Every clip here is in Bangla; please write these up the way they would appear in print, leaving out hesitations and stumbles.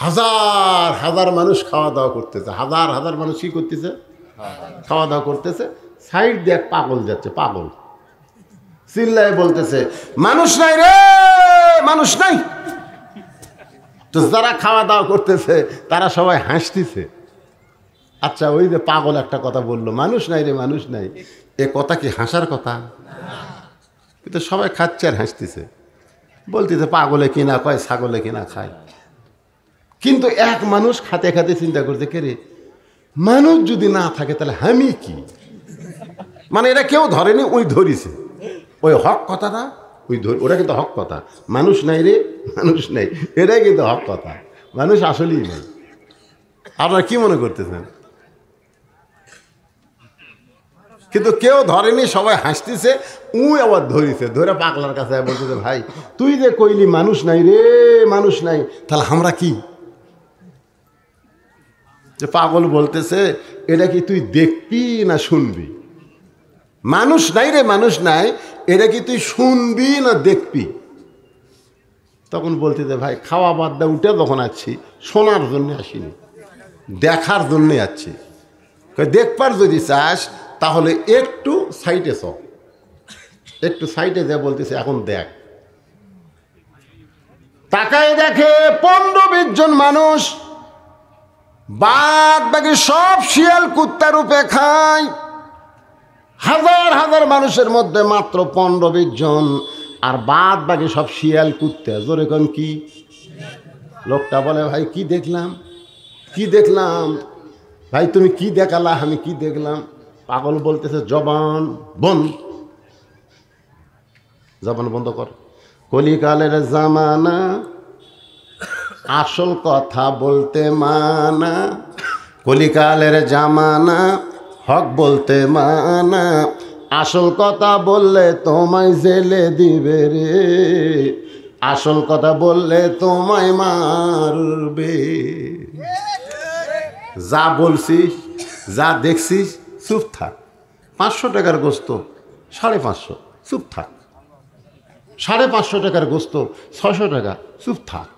হাজার হাজার মানুষ খাওয়া দাওয়া করতেছে, হাজার হাজার মানুষ কি করতেছে, খাওয়া দাওয়া করতেছে। সাইড দিয়ে এক পাগল যাচ্ছে, পাগল চিল্লায় বলতেছে মানুষ নাই রে, মানুষ নাই। তো যারা খাওয়া দাওয়া করতেছে তারা সবাই হাসতেছে। আচ্ছা, ওই যে পাগল একটা কথা বললো, মানুষ নাই রে, মানুষ নাই, এ কথা কি হাসার কথা? কিন্তু সবাই খাচ্ছে আর হাসতেছে, বলতেছে পাগলে কিনা কয়, ছাগলে কিনা খায়। কিন্তু এক মানুষ খাতে খাতে চিন্তা করছে, কে রে, মানুষ যদি না থাকে তাহলে আমি কি? মানে এটা কেউ ধরেনি, ওই ধরিছে, ওই হক কথাটা ওই ধরি, ওটা কিন্তু হক কথা। মানুষ নাই রে, মানুষ নাই, এটাই কিন্তু হক কথা। মানুষ আসলেই নেই। আপনারা কি মনে করতেছেন? কিন্তু কেউ ধরেনি, সবাই হাসতেছে, উই আবার ধরিছে, ধরে পাগলার কাছে বলতেছে ভাই তুই যে কইলি মানুষ নাই রে, মানুষ নাই, তাহলে আমরা কি? যে পাগল বলতেছে এটা কি তুই দেখবি না শুনবি? মানুষ নাই রে, মানুষ নাই, এটা কি তুই শুনবি না দেখবি? তখন বলতেছে ভাই খাওয়া বাদ দা, উঠে যখন আসছি শোনার জন্য আসিনি, দেখার জন্যে আসছি। দেখবার যদি চাস তাহলে একটু সাইডে চ, একটু সাইডে যা বলতেছে এখন দেখ। তাকায় দেখে 15-20 জন মানুষ, বাদ বাকি সব শিয়াল কুত্তা রূপে খায়। হাজার হাজার মানুষের মধ্যে মাত্র 15-20 জন, আর বাদ বাকি সব শিয়াল কুত্তা। জোরে কোন কি? লোকটা বলে ভাই কি দেখলাম, কি দেখলাম? ভাই তুমি কি দেখালা? আমি কি দেখলাম? পাগল বলতেছে জবান বন্ধ, জবান বন্ধ কর। কলিকালের জামানা, আসল কথা বলতে মানা। কলিকালের জামানা, হক বলতে মানা। আসল কথা বললে তোমায় জেলে দিবে রে, আসল কথা বললে তোমায় মারবে। যা বলছিস, যা দেখছিস, চুপ থাক। 500 টাকার গোস্ত 550, চুপ থাক। 550 টাকার গোস্ত 600 টাকা, চুপ থাক।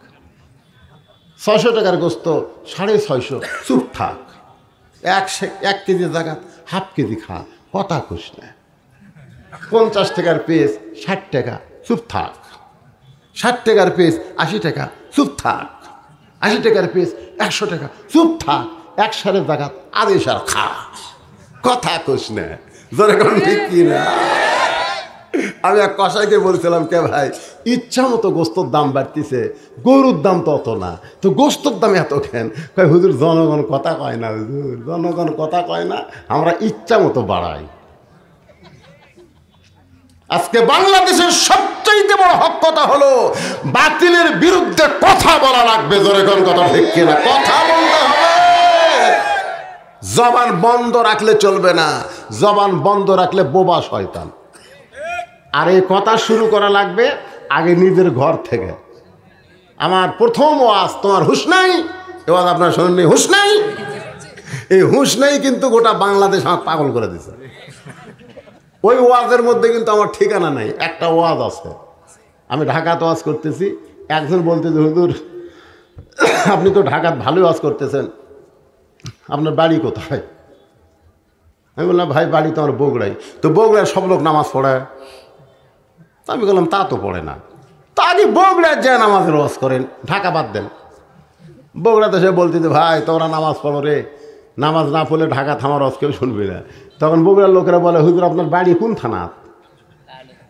600 টাকার গোস্ত 650, চুপ থাক। 1 কেজি জায়গা হাফ কেজি খা, কথা খুশ না। 50 টাকার পিস 60 টাকা, চুপ থাক। 60 টাকার পিস 80 টাকা, চুপ থাক। 80 টাকার পিস 100 টাকা, চুপ থাক। 1 সারের জায়গা আড়াই সার খা, কথা খুশ না। জোরে কোন ঠিক কি না? আমি এক কসাইকে বলছিলাম, কে ভাই ইচ্ছা মতো গোস্তর দাম বাড়তিছে, গরুর দাম তো অত না, তো গোস্তর দাম এত কেন? কয় হুজুর জনগণ কথা কয় না, হুজুর জনগণ কথা কয় না, আমরা ইচ্ছা মতো বাড়াই। আজকে বাংলাদেশের সবচাইতে বড় হক কথা হলো বাতিলের বিরুদ্ধে কথা বলা লাগবে। জোরে কোন কথা ঠিক কিনা? কথা বলতে হবে। জবান বন্ধ রাখলে চলবে না, জবান বন্ধ রাখলে বোবা শয়তান। আর এই কথা শুরু করা লাগবে আগে নিজের ঘর থেকে। আমার প্রথম ওয়াজ তোমার হুঁশ নাই, এবার আপনার শোনেননি হুঁশ নাই। এই হুঁশ নাই কিন্তু গোটা বাংলাদেশ আমার পাগল করে দিছে। ওই ওয়াজের মধ্যে কিন্তু আমার ঠিকানা নাই। একটা ওয়াজ আছে, আমি ঢাকাতে ওয়াজ করতেছি, একজন বলতেছে হুজুর আপনি তো ঢাকাত ভালোই ওয়াজ করতেছেন, আপনার বাড়ি কোথায়? আমি বললাম ভাই বাড়ি তো আমার বগুড়াই। তো বগুড়ায় সব লোক নামাজ পড়ে? আমি বললাম তা তো পড়ে না। তা আগে বগুড়ায় যায় নামাজের ওয়াজ করেন, ঢাকা বাদ দেন। বগুড়াতে সে বলতেছে ভাই তোমরা নামাজ পড়ো রে, নামাজ না পড়লে ঢাকা থামার ওয়াজ কেউ শুনবে না। তখন বগুড়ার লোকেরা বলে হুজুর আপনার বাড়ি কোন থানাত?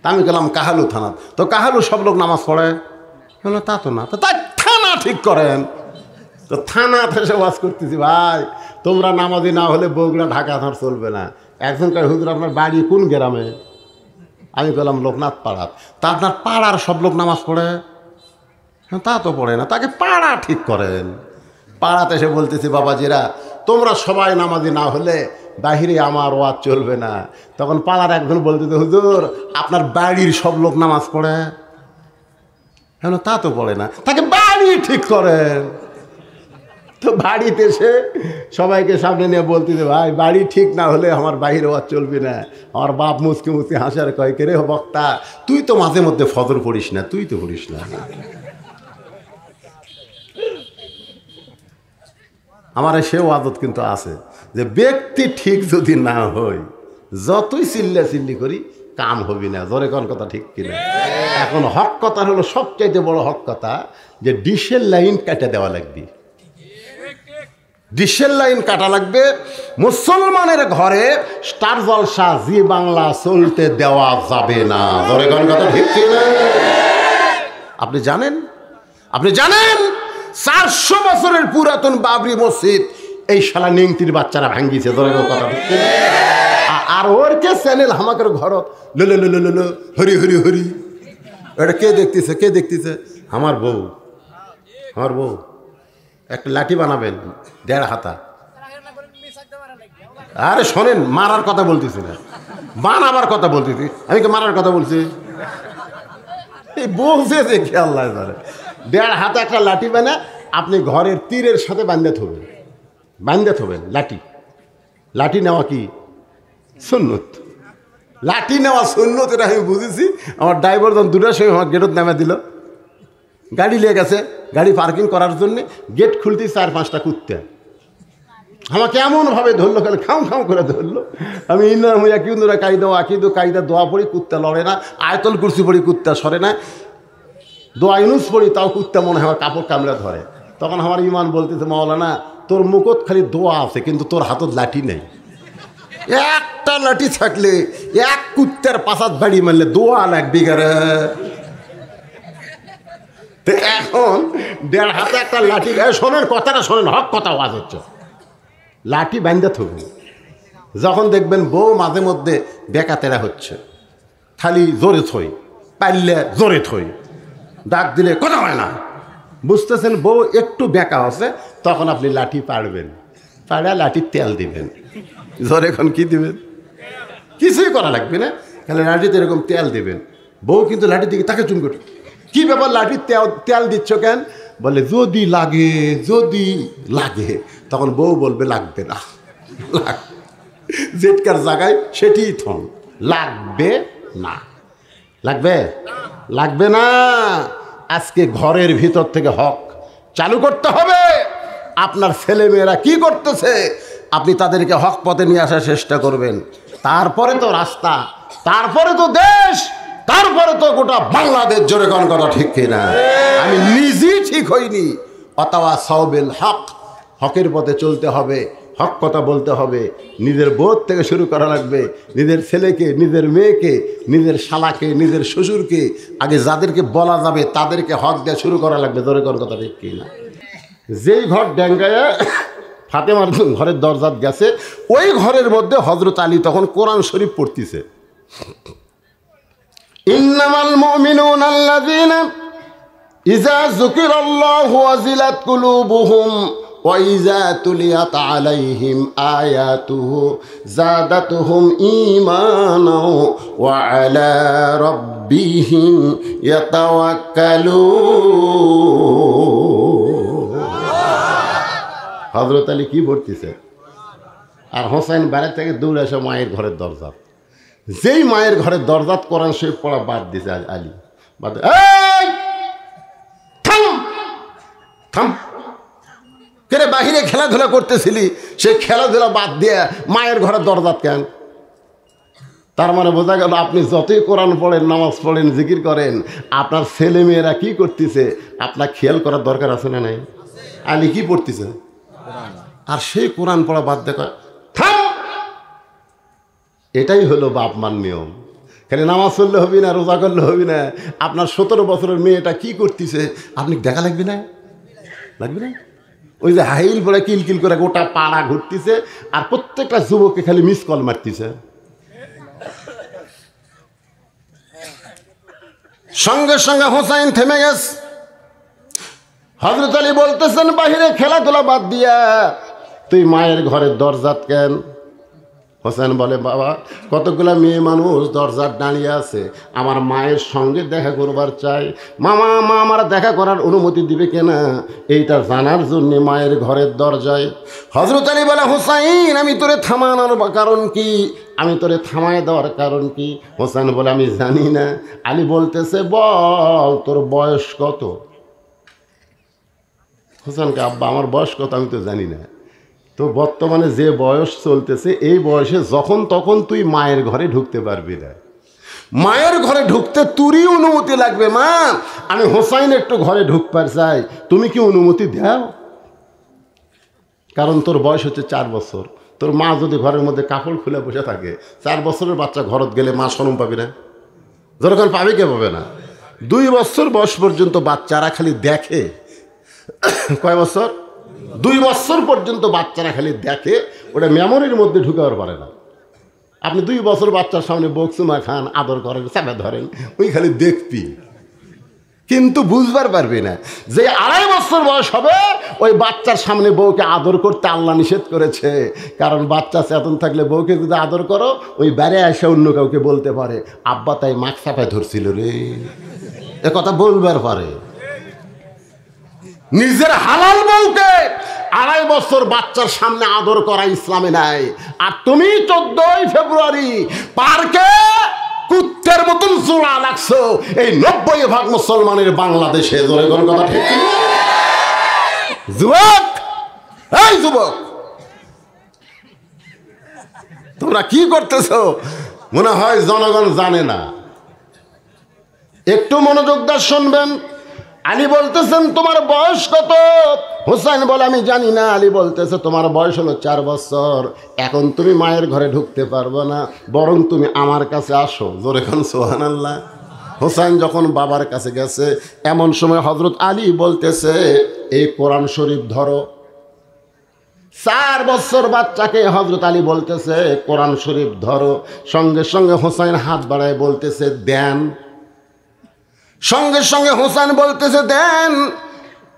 তা আমি বললাম কাহালু থানাত। তো কাহালু সব লোক নামাজ পড়ে? বললো তা তো না। তো তাই থানা ঠিক করেন। তো থানাতে এসে ওয়াজ করতেছি ভাই তোমরা নামাজি না হলে বগুড়া ঢাকা থানার চলবে না। একজন কয় হুজুর আপনার বাড়ি কোন গ্রামে? আমি বললাম লোকনাথ পাড়াত। তা আপনার পাড়ার সব লোক নামাজ পড়ে? তা তো পড়ে না। তাকে পাড়া ঠিক করেন। পাড়াতে এসে বলতেছি বাবাজিরা তোমরা সবাই নামাজি না হলে বাহিরে আমার ওয়াজ চলবে না। তখন পাড়ার একজন বলতেছে হুজুর আপনার বাড়ির সব লোক নামাজ পড়ে? কেন তা তো পড়ে না। তাকে বাড়ি ঠিক করেন। তো বাড়িতে এসে সবাইকে সামনে নিয়ে বলতেছে ভাই বাড়ি ঠিক না হলে আমার বাহিরে ওয়াজ চলবে না। আমার বাপ মুসকি মুসকি হাসার কয় কে রে বক্তা তুই তো মাঝে মধ্যে ফজর পড়িস না, তুই তো পড়িস না। আমার সেও আদত কিন্তু আছে যে ব্যক্তি ঠিক যদি না হয় যতই চিল্লি করি কাম হবি না। জোরে কোন কথা ঠিক কিনা? এখন হক কথা হলো সবচাইতে বড় হক কথা যে ডিশের লাইন কাটা দেওয়া লাগবে। ডিশের লাইন কাটা লাগবে। মুসলমানের ঘরে স্টার জলসা জি বাংলা চলতে দেওয়া যাবে না। জোরে কোন কথা ঠিক কিনা? আপনি জানেন 400 বছরের পুরাতন বাবরি মসজিদ এই শালা নিংতির বাচ্চারা ভাঙ্গিছে। জোরে কোন কথা ঠিক কিনা? আর ওর কে চ্যানেল আমাদের ঘর লো হরি হরি হরি, এটা কে দেখতেছে? আমার বউ একটা লাঠি বানাবেন 1.5 হাতা। আরে শোনেন, মারার কথা বলতেছি না, বানাবার কথা বলতেছি। আমি কি মারার কথা বলছি? এই বলছে যে খেয়াল নাই, 1.5 হাতা একটা লাঠি বানা আপনি ঘরের তীরের সাথে বান্ধে থবেন। লাঠি নেওয়া কি সুন্নত? লাঠি নেওয়া সুন্নত, এটা আমি বুঝেছি। আমার ড্রাইভার যখন 2টার সময় আমার গেটত নামে দিল, গাড়ি নিয়ে গেছে, গাড়ি পার্কিং করার জন্যে গেট খুলতে 4-5টা কুত্তা আমাকে এমনভাবে ধরলো, খালি খাও করে ধরলো। আমি কায়দা দোয়া পড়ি, কুত্তা লড়ে না। আয়তল কুরসি পড়ি, কুত্তা সরে না। দোয়া ইউনুস পড়ি, তাও কুত্তা মনে হয় আমার কাপড় কামড়ে ধরে। তখন আমার ইমান বলতেছে, মাওলানা তোর মুখত খালি দোয়া আছে কিন্তু তোর হাতত লাঠি নেই। একটা লাঠি থাকলে এক কুত্তার পাশাত বাড়ি মারলে দোয়া লাগবে গারে। এখন 1.5 হাতে একটা লাঠি, শোনেন কথাটা শোনেন, হক কথা আওয়াজ হচ্ছে। লাঠি বান্ধা থাকবে। যখন দেখবেন বউ মাঝে মধ্যে বেকাতেরা হচ্ছে, খালি জোরে থই, পারলে জোরে থই, ডাক দিলে কথা হয় না, বুঝতেছেন বউ একটু বেকা আছে, তখন আপনি লাঠি পারবেন, লাঠির তেল দিবেন। জোরে এখন কি দিবেন? কিছুই করা লাগবে না, খালি লাঠিতে এরকম তেল দিবেন। বউ কিন্তু লাঠির দিকে তাকে চুন করে, কি ব্যাপার লাঠির তেল দিচ্ছ কেন? বলে যদি লাগে। তখন বউ বলবে লাগবে না, জেটকার জায়গায় সেটি থন, লাগবে না। আজকে ঘরের ভিতর থেকে হক চালু করতে হবে। আপনার ছেলেমেয়েরা কি করতেছে আপনি তাদেরকে হক পথে নিয়ে আসার চেষ্টা করবেন। তারপরে তো রাস্তা, তারপরে তো দেশ, তারপরে তো গোটা বাংলাদেশ। জোরে কোন কথা ঠিক কিনা? আমি নিজেই ঠিক হইনি। অতাওয়া সাওবিল হক, হকের পথে চলতে হবে, হক কথা বলতে হবে। নিজের বোধ থেকে শুরু করা লাগবে। নিজের ছেলেকে, নিজের মেয়েকে, নিজের শালাকে, নিজের শ্বশুরকে, আগে যাদেরকে বলা যাবে তাদেরকে হক দেওয়া শুরু করা লাগবে। জোরে কোন কথা ঠিক কিনা? যেই ঘর ডেঙ্গায়া ফাতেমার ঘরের দরজাত গেছে, ওই ঘরের মধ্যে হযরত আলী তখন কোরআন শরীফ পড়তেছে। ইন্নামাল মুমিনুনা আল্লাযীনা ইযা যুকিরাল্লাহু ওয়াজিলাত কুলুবুহুম ওয়া ইযা তুলিয়াত আলাইহিম আয়াতুহু যাদাতুহুম ঈমানাও ওয়া আলা রাব্বিহিম ইয়াতাওয়াক্কালুন। হযরত আলী কি পড়তেছে? আর হোসেন বাইরে থেকে দৌড়ে এসে মায়ের ঘরের দরজাত, যেই মায়ের ঘরের দরজাত কোরআন শরীফ পড়া বাদ দিছে আলী, বাদ থাম কেরে, বাহিরে খেলাধুলা করতেছিলি, সেই খেলাধুলা বাদ দিয়ে মায়ের ঘরের দরজাত কেন? তার মানে বোঝা গেল আপনি যতই কোরআন পড়েন, নামাজ পড়েন, জিকির করেন, আপনার ছেলে মেয়েরা কি করতেছে আপনার খেয়াল করার দরকার আছে না নাই? আলী কি পড়তেছে? আর সেই কোরআন পড়া বাদ দেখা, এটাই হলো বাপ মার নিয়ম। খালি নামাজ পড়লে হবি না, রোজা করলে হবি না। আপনার 17 বছরের মেয়েটা কি করতেছে আপনি দেখা লাগবে না? ওই যে হাইল পরে কিলকিল করে গোটা পাড়া ঘুরতেছে, আর প্রত্যেকটা যুবককে খালি মিস কল মারতেছে। সঙ্গে সঙ্গে হোসাইন থেমে গেছে। হযরত আলী বলতেছেন, বাহিরে খেলাধুলা বাদ দিয়া তুই মায়ের ঘরের দরজাত কেন? হোসেন বলে, বাবা কতগুলা মেয়ে মানুষ দরজার দাঁড়িয়ে আছে, আমার মায়ের সঙ্গে দেখা করবার চাই। মা আমার দেখা করার অনুমতি দিবে কিনা এইটা জানার জন্য মায়ের ঘরের দরজায়। হযরত আলী বলে, হোসাইন আমি তোরে থামানোর কারণ কি? আমি তোরে থামায় দেওয়ার কারণ কি? হোসেন বলে, আমি জানি না। আলী বলতেছে, বল তোর বয়স কত? হোসেনকে, আব্বা আমার বয়স কত আমি তো জানি না। তো বর্তমানে যে বয়স চলতেছে এই বয়সে যখন তখন তুই মায়ের ঘরে ঢুকতে পারবি না। মায়ের ঘরে ঢুকতে তুরই অনুমতি লাগবে। মা, আমি হোসাইন একটু ঘরে ঢুকবার চাই, তুমি কি অনুমতি দাও? কারণ তোর বয়স হচ্ছে 4 বছর। তোর মা যদি ঘরের মধ্যে কাপড় খুলে বসে থাকে, 4 বছরের বাচ্চা ঘরত গেলে মা শরম পাবি না? যখন পাবে কে পাবে না? 2 বছর বয়স পর্যন্ত বাচ্চারা খালি দেখে। কয় বছর? 2 বছর পর্যন্ত বাচ্চারা খালি দেখে, ওটা মেমোরির মধ্যে ঢুকাবার পারে না। আপনি 2 বছর বাচ্চার সামনে বকসুমা খান, আদর করেন, চাপে ধরেন, ওই খালি দেখবি, কিন্তু বুঝবার পারবি না যে 2.5 বছর বয়স হবে ওই বাচ্চার সামনে বউকে আদর করতে আল্লাহ নিষেধ করেছে। কারণ বাচ্চা চেতন থাকলে বউকে যদি আদর করো, ওই বেড়ে এসে অন্য কাউকে বলতে পারে, আব্বা তাই মাছ চাপায় ধরছিল রে, এ কথা বলবার পারে। নিজের হালাল বউকে 2.5 বছর বাচ্চার সামনে আদর করা ইসলামে নাই। আর তুমি 14 ফেব্রুয়ারি পার্কে কুত্তের মতন জোড়া লাগছো এই 90% মুসলমানের বাংলাদেশে। জোরে কোন কথা ঠিক? যুবক, এই যুবক, তোমরা কি করতেছো? মনে হয় জনগণ জানে না। একটু মনোযোগ দিয়ে শুনবেন। আলী বলতেছেন তোমার বয়স কত? হোসেন বলে আমি জানি না। আলী বলতেছে তোমার বয়স হলো 4 বছর, এখন তুমি মায়ের ঘরে ঢুকতে পারবে না, বরং তুমি আমার কাছে আসো। জোরে খান সুবহানাল্লাহ। হোসেন যখন বাবার কাছে গেছে, এমন সময় হযরত আলী বলতেছে এই কোরআন শরীফ ধরো। 4 বছর বাচ্চাকে হযরত আলী বলতেছে কোরআন শরীফ ধরো। সঙ্গে সঙ্গে হোসেন হাত বাড়ায় বলতেছে দেন। সঙ্গে সঙ্গে হোসেন বলতেছে দেন।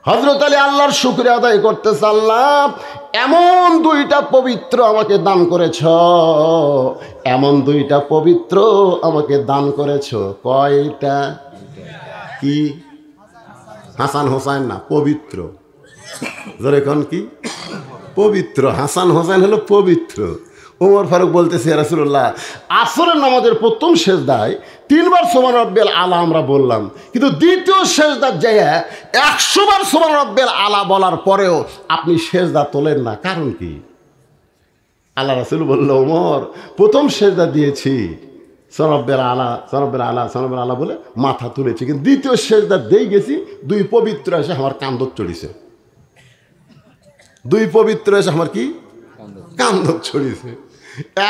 হযরত আলী আল্লাহর শুকরিয়া আদায় করতেছে, আল্লাহ এমন 2টা পবিত্র আমাকে দান করেছ, এমন 2টা পবিত্র আমাকে দান করেছ। কয়টা? কি? হাসান হোসেন না, পবিত্র। ধরে কোন কি? পবিত্র। হাসান হোসেন হলো পবিত্র। ওমর ফারুক বলতেছে ইয়া রাসূলুল্লাহ, আসরের নামাজের প্রথম সেজদায় 3 বার সুবহান রাব্বিয়াল আলা আমরা বললাম, কিন্তু দ্বিতীয় সেজদার জায়গা 100 বার সুবহান রাব্বিয়াল আলা বলার পরেও আপনি সেজদা তোলেন না, কারণ কি? আল্লাহ রাসূল বলল, ওমর প্রথম সেজদা দিয়েছি সুবহান রাব্বিয়াল আলা, সুবহান রাব্বিয়াল আলা, সুবহান রাব্বিয়াল আলা বলে মাথা তুলেছি, কিন্তু দ্বিতীয় সেজদা দেই গেছি 2 পবিত্র এসে আমার কান্দত চড়িছে। 2 পবিত্র এসে আমার কি কান্দত ছড়িয়েছে।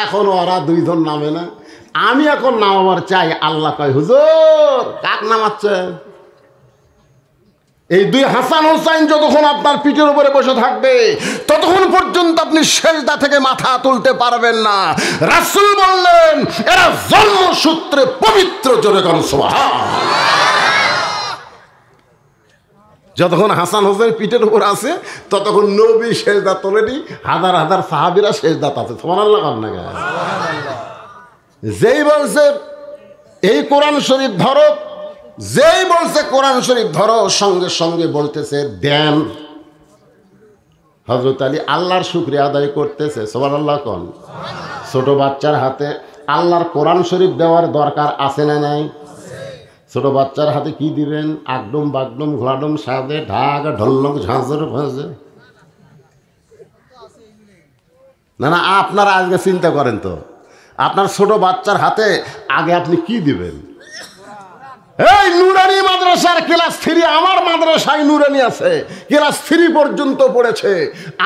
এখন ওরা 2 জন নামে না, আমি এখন নামাবার চাই। আল্লাহ কয় হুজুর কাক নামাচ্ছে? এই 2 হাসান হোসেন যতক্ষণ আপনার পিঠের উপরে বসে থাকবে ততক্ষণ পর্যন্ত আপনি সেজদা থেকে মাথা তুলতে পারবেন না। রাসূল বললেন এরা জন্মসূত্রে পবিত্র। জোরে কোন সুবহানাল্লাহ। যতক্ষণ হাসান হোসেন পিঠের উপর আছে ততক্ষণ নবী সেজদা তোলেনি, হাজার হাজার সাহাবীরা সেজদা আছে। সুবহানাল্লাহ। যেই বলছে এই কোরআন শরীফ ধরো, যেই বলছে কোরআন শরীফ ধরো, সঙ্গে সঙ্গে বলতেছে দেন। হযরত আলী আল্লাহর শুকরিয়া আদায় করতেছে। সুবহানাল্লাহ কোন। ছোট বাচ্চার হাতে আল্লাহর কোরআন শরীফ দেওয়ার দরকার আছে না নাই? ছোট বাচ্চার হাতে কি দিবেন? আগডুম বাগডুম ঘোড়াডুম সাদে ঢাক ঢোলক ঝাঁঝর ভাঁজে। না না, আপনারা আজকে চিন্তা করেন তো, আপনার ছোট বাচ্চার হাতে আগে আপনি কি দিবেন? এই নুরানি মাদ্রাসার ক্লাস 3, আমার মাদ্রাসায় নুরানি আছে, ক্লাস 3 পর্যন্ত পড়েছে।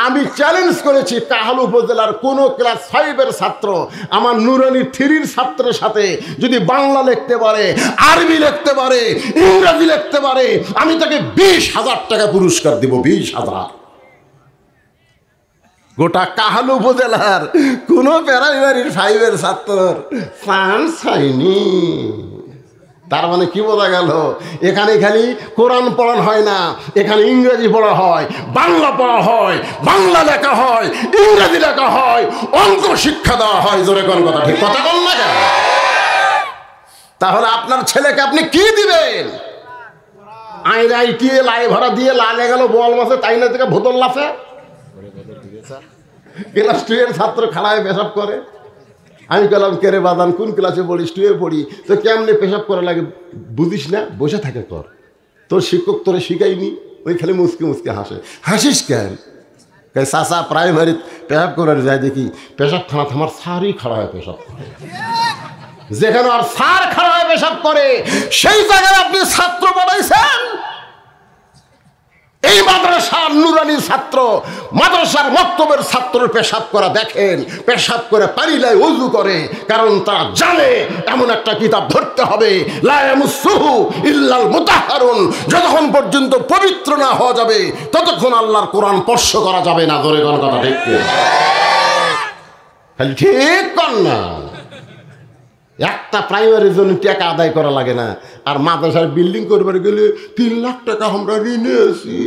আমি চ্যালেঞ্জ করেছি কাহালু উপজেলার কোনো ক্লাস 5-এর ছাত্র আমার নুরানি 3-র ছাত্রের সাথে যদি বাংলা লিখতে পারে, আরবি লিখতে পারে, ইংরেজি লিখতে পারে, আমি তাকে 20,000 টাকা পুরস্কার দিব। 20,000। গোটা কাহালু উপজেলার কোনো প্রাইমারির 5-এর ছাত্রর চান্স হয়নি। তার মানে কি বোঝা গেল? এখানে খালি কোরআন পড়ানো হয় না, এখানে ইংরেজি পড়া হয়, বাংলা পড়া হয়, বাংলা লেখা হয়, ইংরেজি লেখা হয়, অঙ্ক শিক্ষা দেওয়া হয়। জোরে কোন কথা ঠিক কথা বল না কেন? তাহলে আপনার ছেলেকে আপনি কি দিবেন? আইটিএ লাই ভরা দিয়ে লালে গেল বল মাসে, তাই না থেকে ভোতল লাফে। ক্লাস 2-এর ছাত্র খালায় পেশাব করে। আমি বললাম কে রে বাদান, কোন ক্লাসে পড়িস? 2-এ পড়ি। তো কেমনে পেশাব করা লাগে বুঝিস না? বসে থাকে কর, তোর শিক্ষক তোরে শিখাইনি? ওই খালি মুসকে মুসকে হাসে। হাসিস কেন? চাচা প্রাইমারি পেশাব করে যায়, দেখি পেশাবখানা আমার স্যারই খাড়া হয় পেশাব করে। যেখানে আর স্যার খাড়া হয় পেশাব করে সেই জায়গায় আপনি ছাত্র বানাইছেন। এই মাদ্রাসার নুরানি ছাত্র, মাদ্রাসার মক্তবের ছাত্রের পেশাব করা দেখেন, পেশাব করে পারিলাই ওযু করে, কারণ তারা জানে এমন একটা কিতাব ধরতে হবে, লা ইয়ামুসসুহু ইল্লাল মুতাহহারুন, যতক্ষণ পর্যন্ত পবিত্র না হওয়া যাবে ততক্ষণ আল্লাহর কোরআন স্পর্শ করা যাবে না। ধরে কোন কথা ঠিক কি? খালি ঠিক কর না। একটা প্রাইমারির জন্য টাকা আদায় করা লাগে না, আর মাদ্রাসার বিল্ডিং করবার গেলে 3 লাখ টাকা আমরা ঋণে আছি,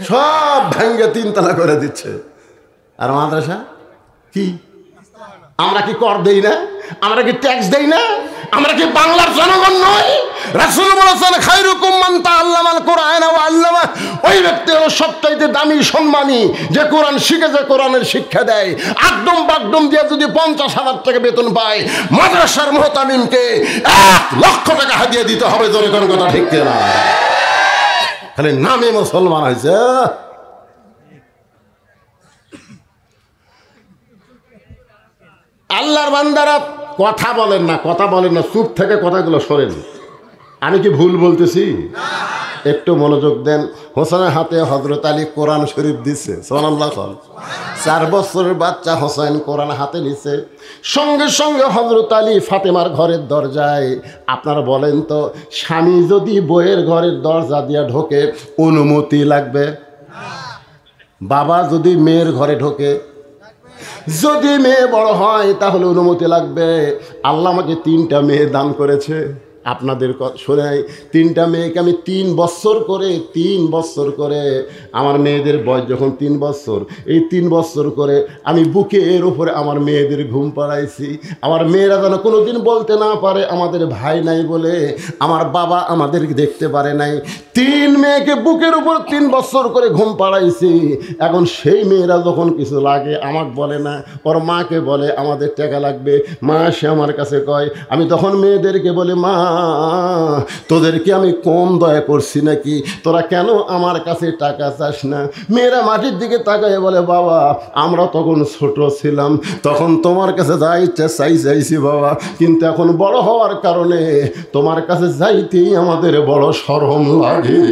সব ভেঙে 3 তলা করে দিচ্ছে। আর মাদ্রাসা কি? আমরা কি কর দেই না? আমরা কি ট্যাক্স দেই না? আমরা কি বাংলার জনগণ নই? রাসূল বলেছেন খায়রুকুম মান তাআল্লামাল কুরআনা ওয়া আল্লামা, ওই ব্যক্তি হলো সবচাইতে দামি সম্মানী যে কোরআন শিখে, যে কোরআনের শিক্ষা দেয়। একদম বাগডম দিয়ে যদি 50,000 টাকা বেতন পায়, মাদ্রাসার মুহতামিমকে 1 লক্ষ টাকা হাদিয়া দিতে হবে। জোরে কোন কথা ঠিক না? খালি নামে মুসলমান হয়েছে। আল্লাহর বান্দারা কথা বলেন না, কথা বলেন না, চুপ থেকে কথাগুলো শোনেন। আমি কি ভুল বলতেছি? একটু মনোযোগ দেন। হোসেনের হাতে হযরত আলী কোরআন শরীফ দিচ্ছে, সুবহানাল্লাহ। 4 বছরের বাচ্চা হোসেন কোরআন হাতে নিছে, সঙ্গে সঙ্গে হযরত আলী ফাতেমার ঘরের দরজায়। আপনারা বলেন তো, স্বামী যদি বইয়ের ঘরের দরজা দিয়ে ঢোকে অনুমতি লাগবে? বাবা যদি মেয়ের ঘরে ঢোকে, যদি মেয়ে বড় হয় তাহলে অনুমতি লাগবে। আল্লাহ আমাকে 3টা মেয়ে দান করেছে। আপনাদের শোনাই, 3টা মেয়েকে আমি 3 বছর করে আমার মেয়েদের বয়স যখন 3 বছর, এই 3 বছর করে আমি বুকের উপরে আমার মেয়েদের ঘুম পাড়াইছি। আমার মেয়েরা যেন কোনোদিন বলতে না পারে আমাদের ভাই নাই বলে আমার বাবা আমাদেরকে দেখতে পারে নাই। 3 মেয়েকে বুকের উপর 3 বছর করে ঘুম পাড়াইছি। এখন সেই মেয়েরা যখন কিছু লাগে আমাকে বলে না, ওর মাকে বলে আমাদের টাকা লাগবে। মা সে আমার কাছে কয়, আমি তখন মেয়েদেরকে বলি, মা তোদেরকে আমি কম দয়া করছি নাকি? তোরা কেন আমার কাছে টাকা চাস না? মেয়েরা মাটির দিকে তাকায় বলে, বাবা আমরা তখন ছোট ছিলাম, তখন তোমার কাছে যা ইচ্ছা চাইছি বাবা, কিন্তু এখন বড় হওয়ার কারণে তোমার কাছে যাইতেই আমাদের বড় শরম লাগে।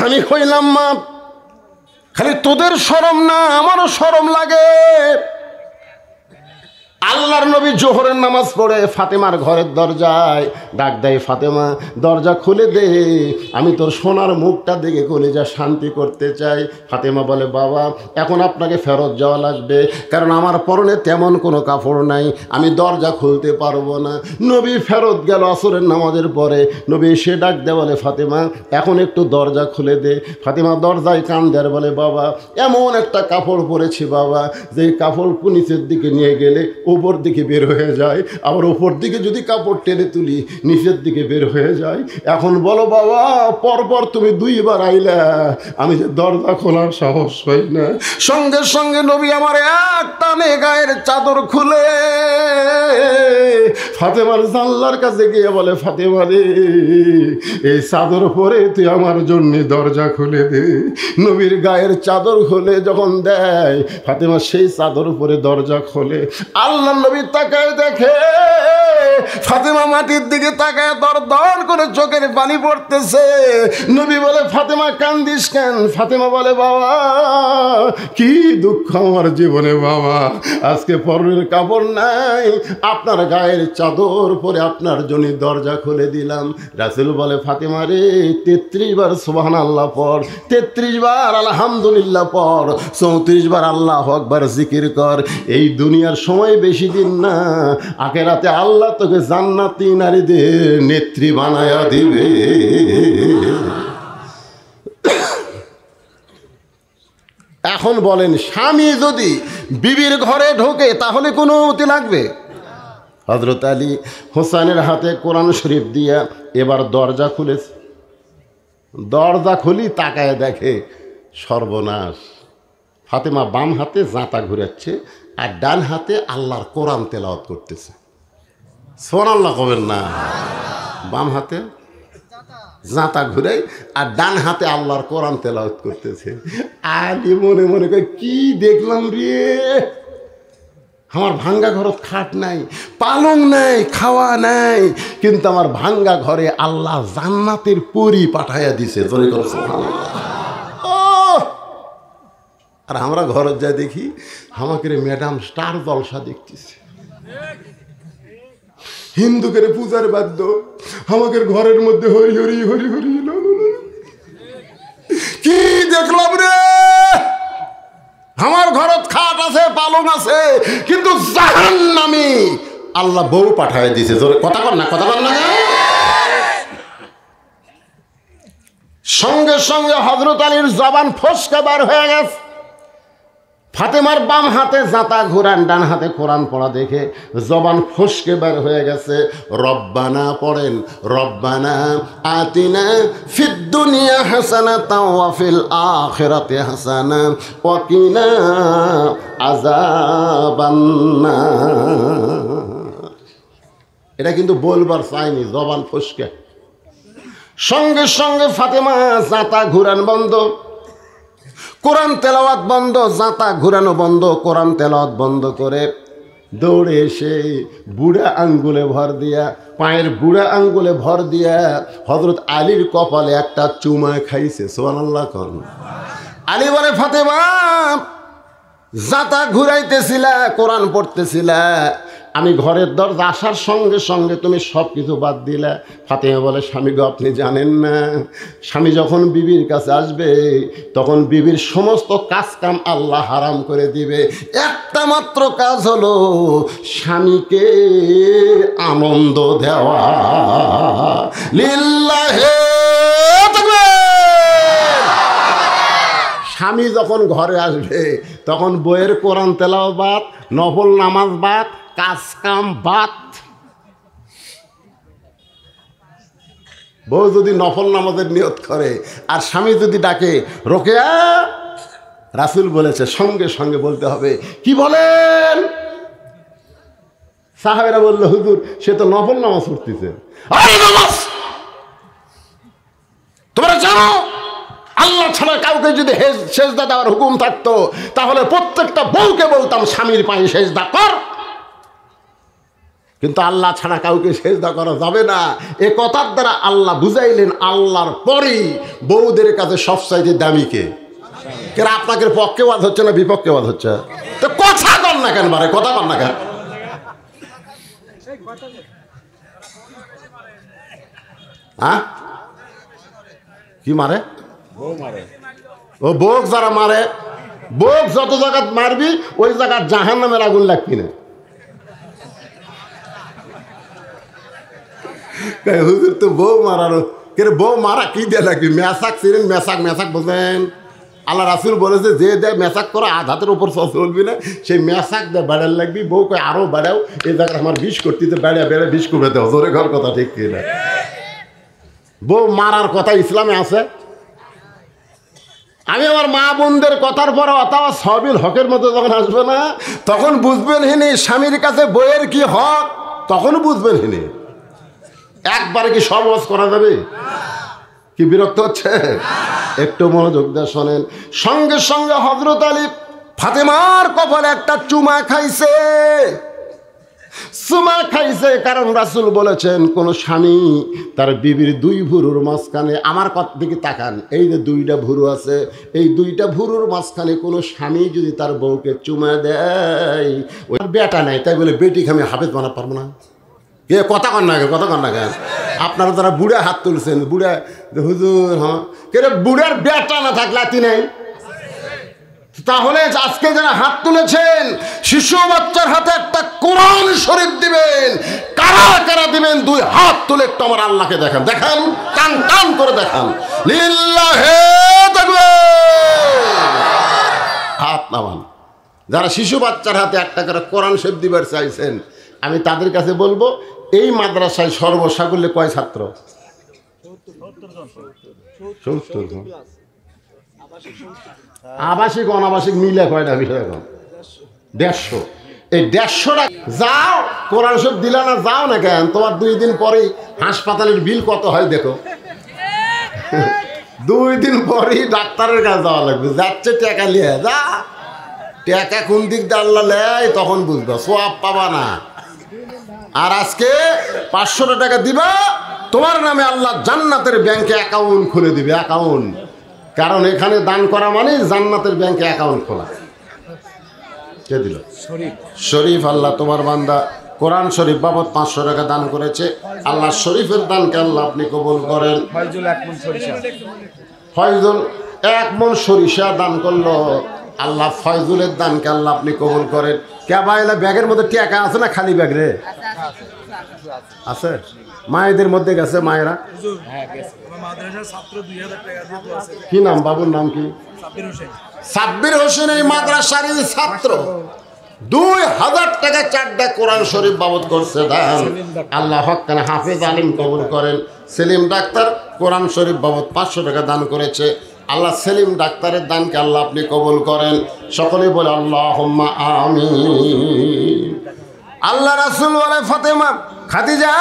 আমি কইলাম, মা খালি তোদের শরম না, আমারও শরম লাগে। আল্লাহর নবী জোহরের নামাজ পড়ে ফাতেমার ঘরের দরজায় ডাক দেয়, ফাতেমা দরজা খুলে দে, আমি তোর সোনার মুখটা দেখে কলিজা শান্তি করতে চাই। ফাতেমা বলে, বাবা এখন আপনাকে ফেরত যাওয়া লাগবে, কারণ আমার পরনে তেমন কোনো কাপড় নাই, আমি দরজা খুলতে পারবো না। নবী ফেরত গেল আসরের নামাজের পরে। নবী এসে ডাক দেয়, বলে ফাতেমা এখন একটু দরজা খুলে দে। ফাতেমা দরজায় কান দেয়, বলে বাবা এমন একটা কাপড় পরেছি বাবা, যে কাপড় নিচের দিকে নিয়ে গেলে উপর দিকে বের হয়ে যায়, আবার উপর দিকে যদি কাপড় টেনে তুলি নিচের দিকে বের হয়ে যায়। এখন বলো বাবা, পরপর তুমি 2 বার আইলা, আমি যে দরজা খোলার সাহস পাই না। সঙ্গে সঙ্গে নবী আমার এক টানে গায়ের চাদর খুলে ফাতেমার জানলার কাছে গিয়ে বলে, ফাতেমা রে এই চাদর পরে তুই আমার জন্য দরজা খুলে দে। নবীর গায়ের চাদর খুলে যখন দেয়, ফাতেমা সেই চাদর উপরে দরজা খোলে। আল্লাহ নবী তাকায় দেখে ফাতেমা মাটির দিকে তাকায় দর করে চোখের পানি পড়তেছে। নবী বলে, ফাতেমা কান্দিস কেন? ফাতেমা বলে, বাবা কি দুঃখ আমার জীবনে বাবা, আজকে পরনের কাপড় নাই, আপনার গায়ের চাদর পরে আপনার জন্য দরজা খুলে দিলাম। রাসূল বলে, ফাতেমা রে 33 বার সুবহানাল্লাহ পড়, 33 বার আলহামদুলিল্লাহ পড়, 34 বার আল্লাহু আকবার জিকির কর। এই দুনিয়ার সময় বেশি দিন না, আখিরাতে আল্লাহ তোকে জান্নাতি নারীদের নেত্রী বানায়া দিবে। এখন বলেন, স্বামী যদি বিবির ঘরে ঢোকে তাহলে কোনো অনুমতি লাগবে? হযরত আলী হোসেনের হাতে কোরআন শরীফ দিয়া এবার দরজা খুলেছে। দরজা খুলি তাকায় দেখে সর্বনাশ, ফাতেমা বাম হাতে জাঁতা ঘুরাচ্ছে আর ডান হাতে আল্লাহর কোরআন তেলাওয়াত করতেছে। সুবহানাল্লাহ কবেন না? বাম হাতে জাঁতা ঘুরাই আর ডান হাতে আল্লাহর কোরআন তেলাওয়াত করতেছে। আলি মনে মনে করে কি দেখলাম রে, আমার ভাঙ্গা ঘর খাট নাই, পালং নাই, খাওয়া নাই, কিন্তু আমার ভাঙ্গা ঘরে আল্লাহ জান্নাতের পরী পাঠাইয়া দিছে। আর আমরা ঘরে যা দেখি আমাকে ম্যাডাম স্টার জলসা দেখতেছে, হিন্দুকে পূজার বাদ্য, আমাদের ঘরের মধ্যে হরি হরি হরি হরি। কি দেখলাম রে, আমার ঘরত খাট আছে, পালং আছে, কিন্তু জাহান্নামী আল্লাহ বউ পাঠায় দিছে। কথা কর না, কথা কর না। সঙ্গে সঙ্গে হযরত আলীর জবান ফসকে বার হয়ে গেছে। ফাতেমার বাম হাতে জাঁতা ঘুরান, ডান হাতে কোরআন পড়া দেখে জবান ফসকে বের হয়ে গেছে। রব্বানা পড়েন, রব্বানা আতিনা ফিদ দুনিয়া হাসানাতাও ওয়া ফিল আখিরাতি হাসানা ওয়া কিনা আযাবান্নার। এটা কিন্তু বলবার চাইনি, জবান ফসকে। সঙ্গে সঙ্গে ফাতেমা জাঁতা ঘুরান বন্ধ, কোরআন তেলাওয়াত বন্ধ, জাঁতা ঘুরানো বন্ধ, কোরআন তেলাওয়াত বন্ধ করে দৌড়ে এসে বুড়া আঙ্গুলে ভর দিয়া, পায়ের বুড়া আঙ্গুলে ভর দিয়া হযরত আলীর কপালে একটা চুমা খাইছে। সুবহানাল্লাহ কোন। আলী বলে, ফাতেমা জাঁতা ঘুরাইতেছিলা, কোরআন পড়তেছিলা, আমি ঘরের দরজা আসার সঙ্গে সঙ্গে তুমি সব কিছু বাদ দিলা। ফাতেমা বলে, স্বামী গো আপনি জানেন না, স্বামী যখন বিবির কাছে আসবে তখন বিবির সমস্ত কাজ কাম আল্লাহ হারাম করে দিবে, একটা মাত্র কাজ হলো স্বামীকে আনন্দ দেওয়া। লিল্লাহে স্বামী যখন ঘরে আসবে তখন বইয়ের কোরআন তেলাওয়াত বাদ, নফল নামাজ বাদ, কাজ কাম বাদ। বউ যদি নফল নামাজের নিয়ত করে আর স্বামী যদি ডাকে রোকেয়া, রাসূল বলেছে সঙ্গে সঙ্গে বলতে হবে, কি বলেন? সাহাবেরা বলল, হুজুর সে তো নফল নামাজ পড়তেছে। তোমরা জানো আল্লাহ ছাড়া কাউকে যদি সেজদা দেওয়ার হুকুম থাকতো তাহলে প্রত্যেকটা বউকে বলতাম স্বামীর পায়ে সেজদা কর, কিন্তু আল্লাহ ছাড়া কাউকে সেজদা করা যাবে না। এ কথার দ্বারা আল্লাহ বুঝাইলেন আল্লাহর পরেই বউদের কাছে সবচাইতে দামি কে? কেন আপনাকে পক্ষে বাদ হচ্ছে না বিপক্ষে বাদ হচ্ছে? তো কথা কর না কেন, বারে কথা কর না কেন? হ্যাঁ কি মারে? ও বোক যারা মারে, বোক যত জায়গায় মারবি ওই জায়গায় জাহান্নামের আগুন লাগবি না। হুজুর তো বউ মারারো, কেন বউ মারা কি দিয়ে লাগবি? মেসাক ছিলেন, মেসাক মেসাক বোঝেন? আল্লাহ রাসূল বলেছে যে দেয় মেসাক করো আধ হাতের উপর চলবি না, সেই মেসাক দিয়ে বেড়ার লাগবি। বউ কয় আরও বেড়াও, এই জায়গায় আমার বিষ করতে বেড়া বেড়া বিষ করে দেওয়া জোরে ঘর কথা ঠিক কিনা? বউ মারার কথা ইসলামে আছে। আমি আমার মা বোনদের কথার পরে অথবা সবিল হকের মতো যখন আসবে না তখন বুঝবেন হিনি স্বামীর কাছে বইয়ের কি হক, তখন বুঝবেন হিনি। একবারে কি সব ওয়াজ করা যাবে? কি বিরক্ত হচ্ছে? একটু মনোযোগ দিয়ে শোনেন। সঙ্গে সঙ্গে হযরত আলী ফাতেমার কপালে একটা চুমা খাইছে। চুমা খাইছে কারণ রাসূল বলেছেন কোন স্বামী তার বিবির দুই ভুরুর মাঝখানে, আমার দিকে তাকান, এই যে দুইটা ভুরু আছে, এই দুইটা ভুরুর মাঝখানে কোনো স্বামী যদি তার বউকে চুমা দেয়, ওই বেটা নাই তাই বলে বেটিকে আমি হাফেজ বানাতে পারবো না। কে কথা কন না, কথা কন না কেন? আপনারা যারা বুড়া হাত তুলছেন, বুড়া হুজুর, হ্যাঁ কে বুড়ার বেটা না থাকলে আতি নাই, তাহলে আজকে যারা হাত তুলেছেন শিশু বাচ্চার হাতে একটা কোরআন শরীফ দিবেন। কারা কারা দিবেন? দুই হাত তুলে একটু আমার আল্লাহকে দেখান, দেখান, টান টান করে দেখান। লিল্লাহে তাকবীর। হাত নামান। যারা শিশু বাচ্চার হাতে একটা করে কোরআন শরীফ দিবার চাইছেন, আমি তাদের কাছে বলবো এই মাদ্রাসায় সর্বসাকুল্যে কয় ছাত্র? 70 জন। আবাসিক অনাবাসিক মিলে কয়টা বিষয়? এখন 150। এই 150টা যাও কোরআন শরীফ দিলা না, যাও না কেন? তোমার 2 দিন পরেই হাসপাতালের বিল কত হয় দেখো। 2 দিন পরেই ডাক্তারের কাছে যাওয়া লাগবে, যাচ্ছে টাকা নিয়ে যা, টাকা কোন দিক দিয়ে আল্লাহ নেয় তখন বুঝবা, সোয়াব পাবা না। আর আজকে 500 টাকা দিবা, তোমার নামে আল্লাহ জান্নাতের ব্যাংকে অ্যাকাউন্ট খুলে দিবে, অ্যাকাউন্ট। কারণ এখানে দান করা মানে জান্নাতের ব্যাংকে অ্যাকাউন্ট খোলা। কে দিল? শরীফ। আল্লাহ তোমার বান্দা কোরআন শরীফ বাবদ 500 টাকা দান করেছে। আল্লাহ শরীফের দানকে আল্লাহ আপনি কবুল করেন। ফয়জুল 1 মণ সরিষা দান করলো, আল্লাহ ফয়জুলের দানকে আল্লাহ আপনি কবুল করেন। কে বাইলা ব্যাগের মধ্যে টাকা আছে না খালি ব্যাগ রে? আছে। মায়েদের মধ্যে গেছে, মায়েরা কি নাম? বাবুর নাম কি? সাব্বির হোসেন। এই মাদ্রাসার ছাত্র 2000 টাকা 4টা কোরআন শরীফ বাবদ করছে দান। আল্লাহ হক্কানে হাফেজ আলিম কবুল করেন। সেলিম ডাক্তার কোরআন শরীফ বাবদ 500 টাকা দান করেছে। আল্লাহ সেলিম ডাক্তারের দানকে আল্লাহ আপনি কবুল করেন। সকলেই বলে আল্লাহুম্মা আমিন। আল্লাহ রাসূল বলে ফাতেমা, খাদিজা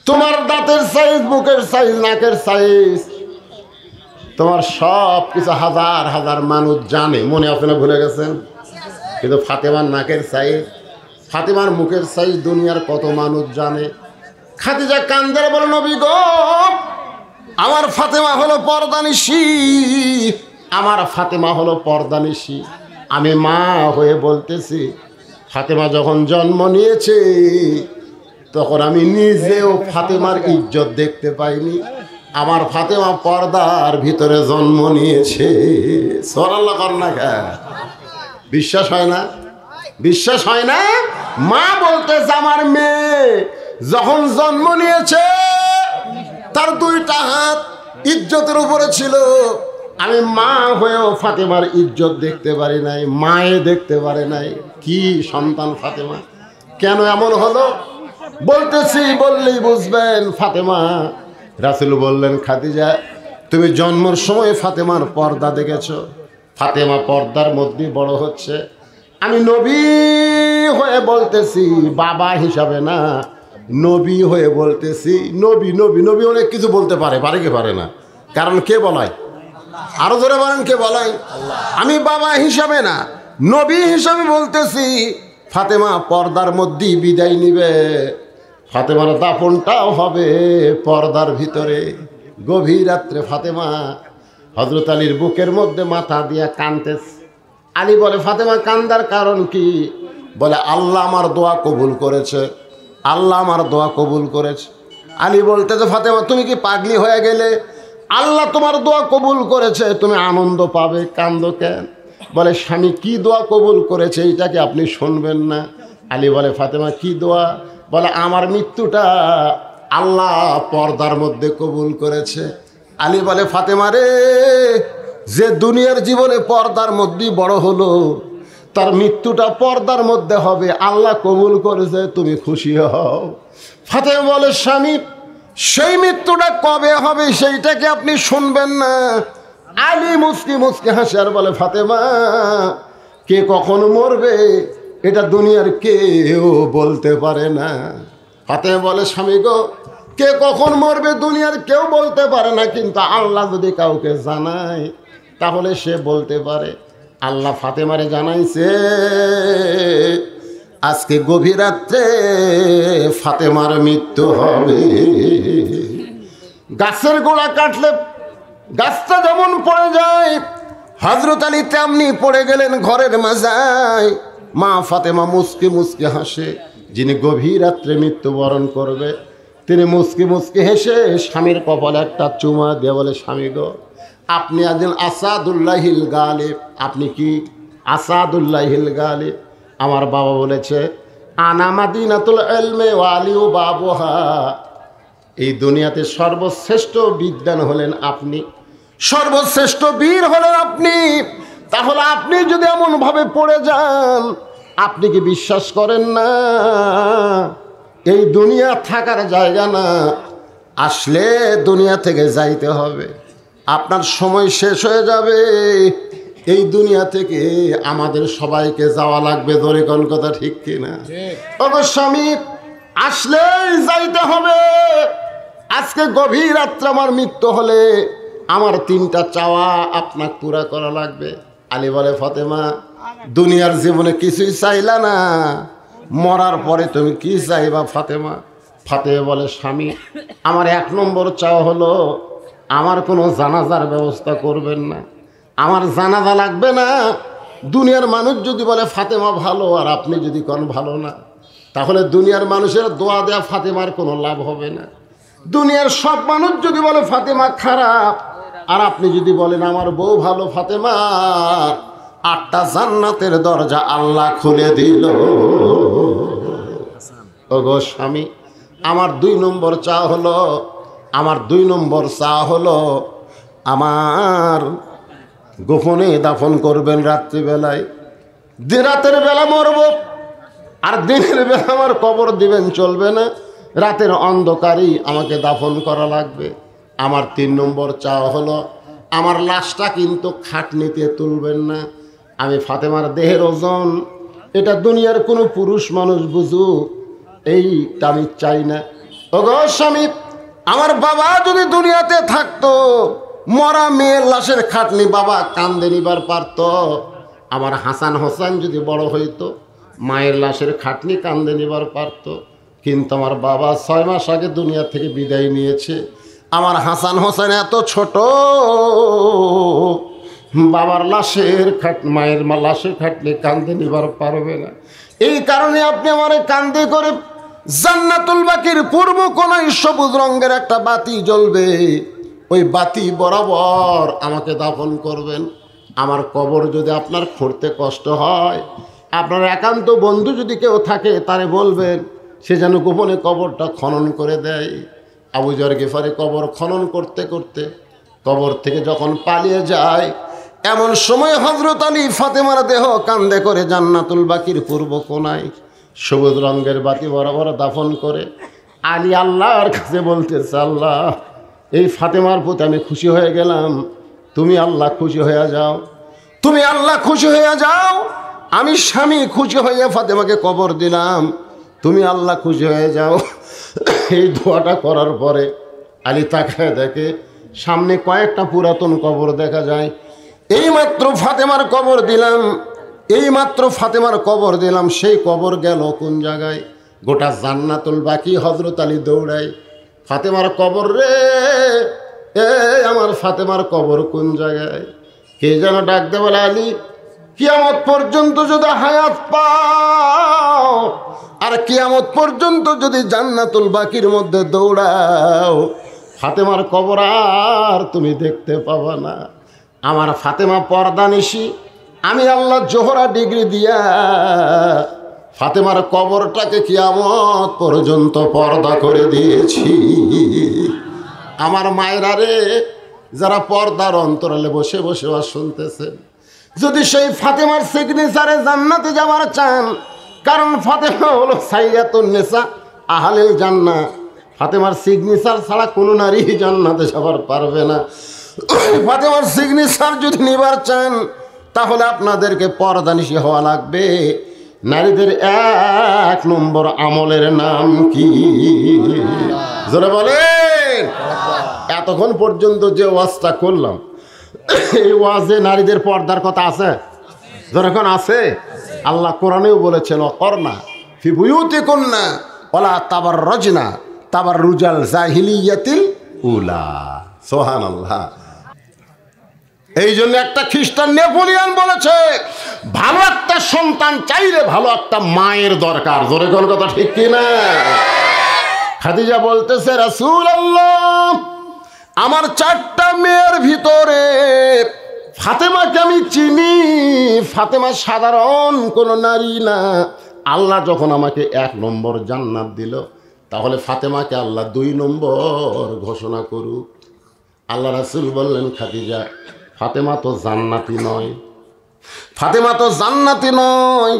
তোমার দাঁতের সাইজ, বুকের সাইজ, নাকের সাইজ, তোমার সব কিছু হাজার হাজার মানুষ জানে, মনে আপনারা ভুলে গেছেন। কিন্তু ফাতেমার নাকের সাইজ, ফাতেমার মুখের সাইজ দুনিয়ার কত মানুষ জানে। খাদিজা কান্দে বলে, নবী গো, আমার ফাতেমা হলো পর্দানিশী, আমার ফাতেমা হলো পর্দানিশী। আমি মা হয়ে বলতেছি, ফাতেমা যখন জন্ম নিয়েছে তখন আমি নিজেও ফাতেমার ইজ্জত দেখতে পাইনি। আমার ফাতেমা পর্দার ভিতরে জন্ম নিয়েছে। সুবহানাল্লাহ কন্যা। বিশ্বাস হয় না? বিশ্বাস হয় না? মা বলতেছে আমার মেয়ে যখন জন্ম নিয়েছে তার 2টা হাত ইজ্জতের উপরে ছিল। আমি মা হয়েও ফাতেমার ইজ্জত দেখতে পারি নাই, মায়ে দেখতে পারে নাই। কি সন্তান ফাতেমা! কেন এমন হলো বলতেছি, বললেই বুঝবেন। ফাতেমা, রাসূল বললেন, খাদিজা তুমি জন্মের সময় ফাতেমার পর্দা দেখেছো, ফাতেমা পর্দার মধ্যে বড় হচ্ছে। আমি নবী হয়ে বলতেছি, বাবা হিসাবে না, নবী হয়ে বলতেছি। নবী নবী নবী অনেক কিছু বলতে পারে, পারে কি পারে না? কারণ কে বলায়? আরো ধরে বলেন, কে বলায়? আমি বাবা হিসাবে না, নবী হিসাবে বলতেছি। ফাতেমা পর্দার মধ্যেই বিদায় নিবে, ফাতেমার দাফনটাও হবে পর্দার ভিতরে। গভীর রাত্রে ফাতেমা হযরত আলীর বুকের মধ্যে মাথা দিয়া কাঁদতেছে। আলী বলে, ফাতেমা কান্দার কারণ কি? বলে, আল্লাহ আমার দোয়া কবুল করেছে, আল্লাহ আমার দোয়া কবুল করেছে। আলী বলতেছে, ফাতেমা তুমি কি পাগলি হয়ে গেলে? আল্লাহ তোমার দোয়া কবুল করেছে, তুমি আনন্দ পাবে, কান্দো কেন? বলে, স্বামী কি দোয়া কবুল করেছে এইটাকে আপনি শুনবেন না? আলী বলে, ফাতেমা কি দোয়া? বলে, আমার মৃত্যুটা আল্লাহ পর্দার মধ্যে কবুল করেছে। আলী বলে, ফাতেমা রে, যে দুনিয়ার জীবনে পর্দার মধ্যেই বড় হলো, তার মৃত্যুটা পর্দার মধ্যে হবে, আল্লাহ কবুল করেছে, তুমি খুশি হও। ফাতেমা বলে, স্বামী সেই মৃত্যুটা কবে হবে সেইটাকে আপনি শুনবেন না? আলী মুস্কি মুস্কি হাসে আর বলে, ফাতেমা কে কখন মরবে এটা দুনিয়ার কেউ বলতে পারে না। ফাতেমা বলে, স্বামী গো, কে কখন মরবে দুনিয়ার কেউ বলতে পারে না, কিন্তু আল্লাহ যদি কাউকে জানায় তাহলে সে বলতে পারে। আল্লাহ ফাতেমারে জানাইছে আজকে গভীর রাত্রে ফাতেমার মৃত্যু হবে। গাছের গোড়া কাটলে গাছটা যেমন পড়ে যায়, হযরত আলী তেমনি পড়ে গেলেন ঘরের মাঝায়। মা ফাতেমা মুস্কি মুস্কি হাসে। যিনি গভীর রাত্রে মৃত্যুবরণ করবে তিনি মুস্কি মুস্কি হেসে স্বামীর কপালে একটা চুমা দিয়ে বলে, স্বামী গো, আপনি একজন আসাদুল্লাহিল গালিব। আপনি কি? আসাদুল্লাহিল গালিব। আমার বাবা বলেছে, আনা মাদিনাতুল ইলমি ওয়া আলিউ বাবুহা। এই দুনিয়াতে সর্বশ্রেষ্ঠ বিদ্বান হলেন আপনি, সর্বশ্রেষ্ঠ বীর হলেন আপনি। তাহলে আপনি যদি এমনভাবে পড়ে যান, আপনি কি বিশ্বাস করেন না এই দুনিয়া থাকার জায়গা না, আসলে দুনিয়া থেকে যাইতে হবে, আপনার সময় শেষ হয়ে যাবে, এই দুনিয়া থেকে আমাদের সবাইকে যাওয়া লাগবে। ধরে কোন কথা ঠিক কিনা? অবশ্য আমি আসলেই যাইতে হবে, আজকে গভীর রাত্রে আমার মৃত্যু হলে আমার 3টা চাওয়া আপনাকে পুরা করা লাগবে। আলী বলে, ফাতেমা দুনিয়ার জীবনে কিছুই চাইলা না, মরার পরে তুমি কি চাইবা ফাতেমা? ফাতেমা বলে, স্বামী আমার 1 নম্বর চাওয়া হলো আমার কোনো জানাজার ব্যবস্থা করবেন না, আমার জানাজা লাগবে না। দুনিয়ার মানুষ যদি বলে ফাতেমা ভালো আর আপনি যদি কোন ভালো না, তাহলে দুনিয়ার মানুষের দোয়া দেয়া ফাতেমার কোনো লাভ হবে না। দুনিয়ার সব মানুষ যদি বলে ফাতেমা খারাপ আর আপনি যদি বলেন আমার বউ ভালো, ফাতেমা 8টা জান্নাতের দরজা আল্লাহ খুলে দিল। ওগো স্বামী, আমার 2 নম্বর চা হলো, আমার 2 নম্বর চা হলো আমার গোপনে দাফন করবেন রাত্রিবেলায়। রাতের বেলা মরব আর দিনের বেলা আমার কবর দিবেন, চলবে না। রাতের অন্ধকারেই আমাকে দাফন করা লাগবে। আমার 3 নম্বর চাওয়া হলো আমার লাশটা কিন্তু খাটনিতে তুলবেন না। আমি ফাতেমার দেহের ওজন এটা দুনিয়ার কোনো পুরুষ মানুষ বুঝুক, এইটা আমি চাই না। ওগো স্বামী, আমার বাবা যদি দুনিয়াতে থাকতো, মরা মেয়ের লাশের খাটনি বাবা কান্দে নিবার পারত। আমার হাসান হোসেন যদি বড় হইতো, মায়ের লাশের খাটনি কান্দে নিবার পারত। কিন্তু আমার বাবা 6 মাস আগে দুনিয়া থেকে বিদায় নিয়েছে। আমার হাসান হোসেন এত ছোট, বাবার লাশের মায়ের লাশের খাটনি কান্দে নিবার পারবে না। এই কারণে আপনি আমার কান্দে করে জান্নাতুল বাকির পূর্ব কোনায় সবুজ রঙের একটা বাতি জ্বলবে, ওই বাতি বরাবর আমাকে দাফন করবেন। আমার কবর যদি আপনার খুঁড়তে কষ্ট হয়, আপনার একান্ত বন্ধু যদি কেউ থাকে তারে বলবেন সে যেন গোপনে কবরটা খনন করে দেয়। আবু যর গিফারি কবর খনন করতে করতে কবর থেকে যখন পালিয়ে যায়, এমন সময় হযরত আলী ফাতেমার দেহ কান্দে করে জান্নাতুল বাকির পূর্ব কোনায় সবুজ রঙের বাতি বরাবর দাফন করে আলী আল্লাহর কাছে বলতেছে, আল্লাহ এই ফাতেমার প্রতি আমি খুশি হয়ে গেলাম, তুমি আল্লাহ খুশি হয়ে যাও, তুমি আল্লাহ খুশি হয়ে যাও। আমি স্বামী খুশি হয়ে ফাতেমাকে কবর দিলাম, তুমি আল্লাহ খুশি হয়ে যাও। এই দোয়াটা করার পরে আলী তাকায় দেখে সামনে কয়েকটা পুরাতন কবর দেখা যায়। এইমাত্র ফাতেমার কবর দিলাম, এইমাত্র ফাতেমার কবর দিলাম, সেই কবর গেল কোন জায়গায়? গোটা জান্নাতুল বাকি হযরত আলী দৌড়ায়, ফাতেমার কবর রে, এ আমার ফাতেমার কবর কোন জায়গায়? কে যেন ডাক দে বলে, আলী কিয়ামত পর্যন্ত যদি হায়াত পাও আর কিয়ামত পর্যন্ত যদি জান্নাতুল বাকির মধ্যে দৌড়াও, ফাতেমার কবর আর তুমি দেখতে পাবা না। আমার ফাতেমা পর্দানিশী, আমি আল্লাহ জোহরা ডিগ্রি দিয়া ফাতেমার কবরটাকে কিয়ামত পর্যন্ত পর্দা করে দিয়েছি। আমার মায়েরা রে, যারা পর্দার অন্তরালে বসে বসে শুনতেছেন, যদি সেই ফাতেমার সিগনেচারে জান্নাতে যাওয়ার চান, কারণ ফাতেমা হলো সাইয়াতুন নিসা আহলিল জান্নাহ, ফাতেমার সিগনেচার ছাড়া কোনো নারী জান্নাতে যাবার পারবে না। ফাতেমার সিগনেচার যদি নিবার চান, তাহলে আপনাদেরকে পর্দানিশী হওয়া লাগবে। নারীদের 1 নম্বর আমলের নাম কি? জোরে বলেন। এতক্ষণ পর্যন্ত যে ওয়াজটা করলাম, এই ওয়াজে নারীদের পর্দার কথা আছে? যখন আছে, আল্লাহ কোরআনেও বলেছেন, অকরনা ফি বুয়ুতিকুন্না ওয়ালা তাবাররাজনা তাবাররুজাল জাহিলিয়াতিল উলা। সুবহানাল্লাহ। এই জন্য একটা খ্রিস্টান নেপোলিয়ন বলেছে, ভালো একটা সন্তান চাইলে ভালো একটা মায়ের দরকার। জোরে কোন কথা ঠিক কিনা? খাদিজা বলতেছে, রাসূলুল্লাহ আমার 4টা মেয়ের ভিতরে ফাতেমাকে আমি চিনি, ফাতেমা সাধারণ কোনো নারী না। আল্লাহ যখন আমাকে 1 নম্বর জান্নাত দিল, তাহলে ফাতেমাকে আল্লাহ 2 নম্বর ঘোষণা করুক। আল্লাহ রাসূল বললেন, খাদিজা ফাতেমা তো জান্নাতি নয়, ফাতেমা তো জান্নাতি নয়।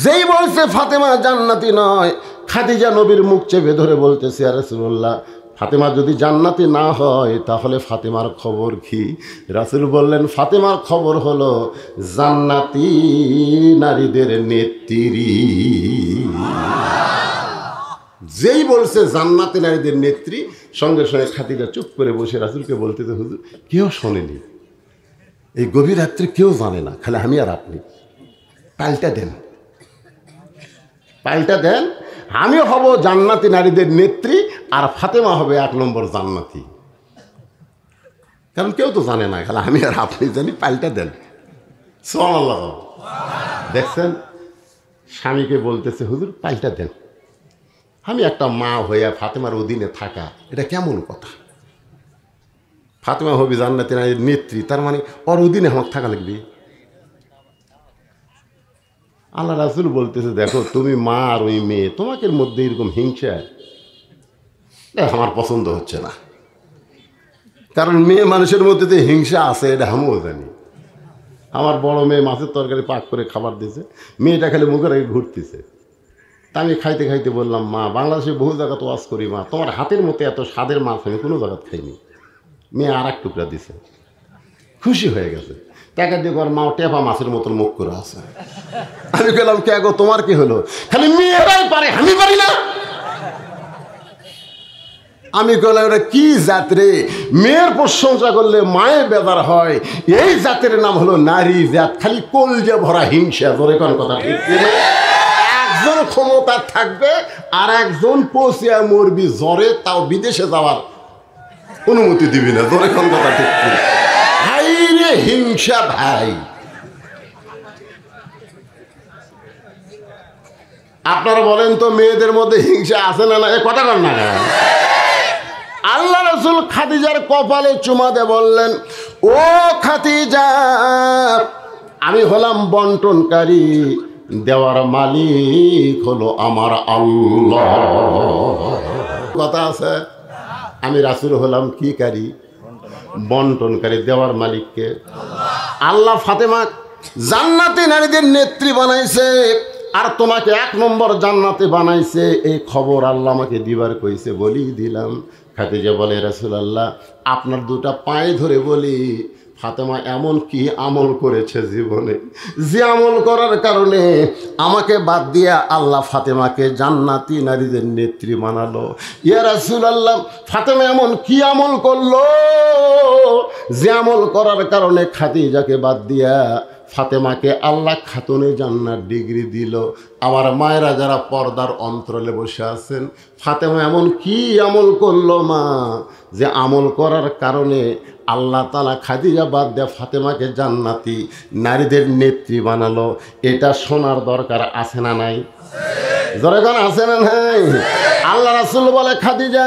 যেই বলছে ফাতেমা জান্নাতি নয়, খাদিজা নবীর মুখ চেপে ধরে বলতেছে, ইয়া রাসূলুল্লাহ ফাতেমা যদি জান্নাতি না হয় তাহলে ফাতেমার খবর কি? রাসূল বললেন, ফাতেমার খবর হলো জান্নাতি নারীদের নেত্রী। যেই বলছে জান্নাতে নারীদের নেত্রী, সঙ্গে সঙ্গে খাদিজা চুপ করে বসে রাসূলকে বলতেছে, হুজুর কেউ শোনেনি, এই গভীর রাত্রে কেউ জানে না, খালি আমি আর আপনি। পাল্টা দেন, পাল্টা দেন, আমি হব জান্নাতি নারীদের নেত্রী আর ফাতেমা হবে 1 নম্বর জান্নাতি। কারণ কেউ তো জানে না, খালি আমি আর আপনি জানি, পাল্টা দেন। সুবহানাল্লাহ। দেখছেন, স্বামীকে বলতেছে, হুজুর পাল্টা দেন, আমি একটা মা হইয়া ফাতেমার অধীনে থাকা, এটা কেমন কথা? ফাতেমা হবি জান্নাতি নারীর নেত্রী, তার মানে ওর অধীনে আমার থাকা লাগবে। আল্লাহ রাসূল বলতেছে, দেখো তুমি মা আর ওই মেয়ে, তোমাকে মধ্যে এরকম হিংসা আমার পছন্দ হচ্ছে না। কারণ মেয়ে মানুষের মধ্যে যে হিংসা আছে এটা আমিও জানি। আমার বড় মেয়ে মাছের তরকারি পাক করে খাবার দিয়েছে, মেয়েটা খালি মুখের আগে ঘুরতেছে। তা আমি খাইতে খাইতে বললাম, মা বাংলাদেশে বহু জায়গা তো ওয়াজ করি, মা তোমার হাতের মতো এত স্বাদের মাছ আমি কোনো জায়গা খাইনি। মেয়ে আর 1 টুকরা দিছে, খুশি হয়ে গেছে। টাকা দিয়ে ওর মা টেপা মাছের মতন মুখ করে আছে। আমি বললাম, কে গো তোমার কি হলো? খালি মেয়েরাই পারে, আমি পারি না। আমি বললাম, এটা কি জাত রে? মেয়ের প্রশংসা করলে মায়ের বেজার হয়, এই জাতের নাম হলো নারী জাত। খালি কলজে ভরা হিংসা। ধরে কোন কথা ঠিক? একজন ক্ষমতা থাকবে আর একজন পচিয়া মরবি জ্বরে, তাও বিদেশে যাওয়ার অনুমতি দিবি না। ধরে কোন কথা ঠিক? ভাই রে হিংসা ভাই। আপনারা বলেন তো, মেয়েদের মধ্যে হিংসা আছে না? না, এ কথা কর না। আল্লাহ রাসূল খাদিজার কপালে চুমা দিয়ে বললেন, ও খাদিজা, আমি হলাম বন্টনকারী, দেওয়ার মালিক হলো আমার আল্লাহ। কথা আছে, আমি রাসূল হলাম কি কারি? বন্টনকারী। দেওয়ার মালিককে আল্লাহ। ফাতেমা জান্নাতি নারীদের নেত্রী বানাইছে আর তোমাকে 1 নম্বর জান্নাতে বানাইছে, এই খবর আল্লাহ আমাকে দিবার কইছে, বলি দিলাম। খাদিজা বলে, রাসূলুল্লাহ আপনার 2টা পায়ে ধরে বলি, ফাতেমা এমন কি আমল করেছে জীবনে, যে আমল করার কারণে আমাকে বাদ দিয়া আল্লাহ ফাতেমাকে জান্নাতি নারীদের নেত্রী বানালো? ইয়া রাসূলুল্লাহ, ফাতেমা এমন কি আমল করলো যে আমল করার কারণে খাদিজাকে বাদ দিয়া ফাতেমাকে আল্লাহ খাতুনে জান্নাত ডিগ্রি দিল? আমার মায়েরা যারা পর্দার অন্তরালে বসে আছেন, ফাতেমা এমন কি আমল করলো মা, যে আমল করার কারণে আল্লাহ তাআলা খাদিজা বাদ দিয়ে ফাতেমাকে জান্নাতি নারীদের নেত্রী বানালো? এটা শোনার দরকার আছে না নাই? জোরে আছে না নাই? আল্লাহ রাসূল বলে, খাদিজা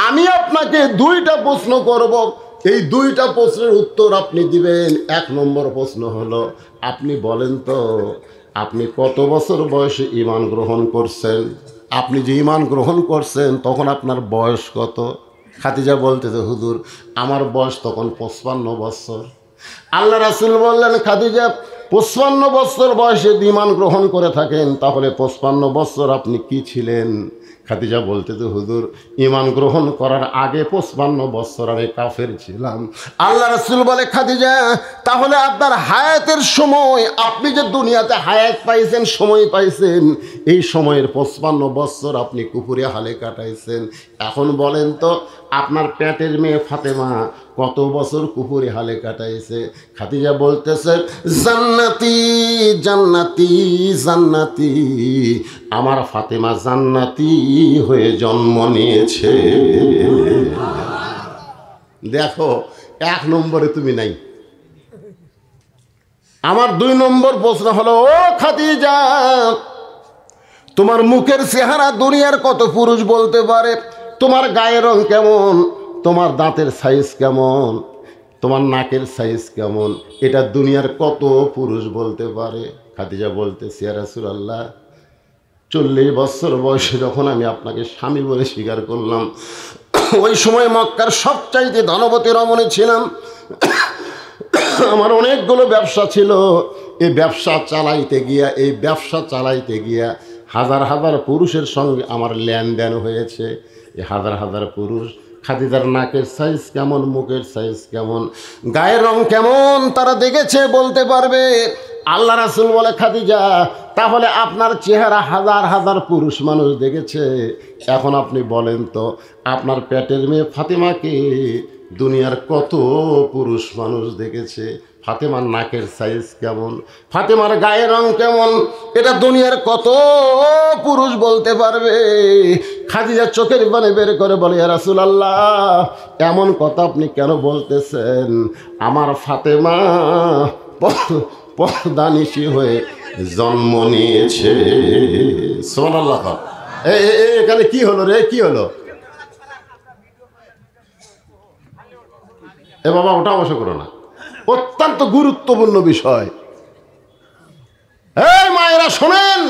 আমি আপনাকে 2টা প্রশ্ন করব, এই 2টা প্রশ্নের উত্তর আপনি দিবেন। 1 নম্বর প্রশ্ন হলো, আপনি বলেন তো আপনি কত বছর বয়সে ঈমান গ্রহণ করছেন? আপনি যে ঈমান গ্রহণ করছেন তখন আপনার বয়স কত? খাদিজা বলতেছে, হুজুর আমার বয়স তখন 55 বছর। আল্লাহ রাসূল বললেন, খাদিজা 55 বছর বয়সে ঈমান গ্রহণ করে থাকেন, তাহলে 55 বছর আপনি কি ছিলেন? খাদিজা বলতেছে, হুজুর ঈমান গ্রহণ করার আগে 55 বছর আমি কাফের ছিলাম। আল্লাহ রাসূল বলে, খাদিজা তাহলে আপনার হায়াতের সময়, আপনি যে দুনিয়াতে হায়াত পাইছেন, সময় পাইছেন, এই সময়ের 55 বছর আপনি কুফরি হালে কাটাইছেন। এখন বলেন তো আপনার পেটের মেয়ে ফাতেমা কত বছর কুফরি হালে কাটাইছে? খাদিজা বলতেছে, জান্নাতি জান্নাতি জান্নাতি, আমার ফাতেমা জান্নাতি হয়ে জন্ম নিয়েছে। দেখো 1 নম্বরে তুমি নাই। আমার 2 নম্বর প্রশ্ন হলো, ও খাদিজা তোমার মুখের চেহারা দুনিয়ার কত পুরুষ বলতে পারে? তোমার গায়ের রং কেমন? তোমার দাঁতের সাইজ কেমন? তোমার নাকের সাইজ কেমন? এটা দুনিয়ার কত পুরুষ বলতে পারে? খাদিজা বলতেছে, ইয়া রাসূলুল্লাহ 40 বছর বয়সে যখন আমি আপনাকে স্বামী বলে স্বীকার করলাম, ওই সময় মক্কার সবচাইতে ধনবতী রমণী ছিলাম। আমার অনেকগুলো ব্যবসা ছিল। এই ব্যবসা চালাইতে গিয়া হাজার হাজার পুরুষের সঙ্গে আমার লেনদেন হয়েছে। এই হাজার হাজার পুরুষ খাদিজার নাকের সাইজ কেমন, মুখের সাইজ কেমন, গায়ের রং কেমন তারা দেখেছে, বলতে পারবে। আল্লাহ রাসূল বলে, খাদিজা তাহলে আপনার চেহারা হাজার হাজার পুরুষ মানুষ দেখেছে, এখন আপনি বলেন তো আপনার পেটের মেয়ে ফাতেমাকে দুনিয়ার কত পুরুষ মানুষ দেখেছে? ফাতেমার নাকের সাইজ কেমন, ফাতেমার গায়ের রং কেমন, এটা দুনিয়ার কত পুরুষ বলতে পারবে? খাদিজা চোখের পানি বের করে বলে, ইয়া রাসূলুল্লাহ, এমন কথা আপনি কেন বলতেছেন? আমার ফাতেমা পর্দানিশী হয়ে জন্ম নিয়েছে। সুবহানাল্লাহ। এখানে কি হলো রে, কি হলো? এ বাবা ওটা অবশ্য করো না, অত্যন্ত গুরুত্বপূর্ণ বিষয়। এই মায়েরা শোনেন,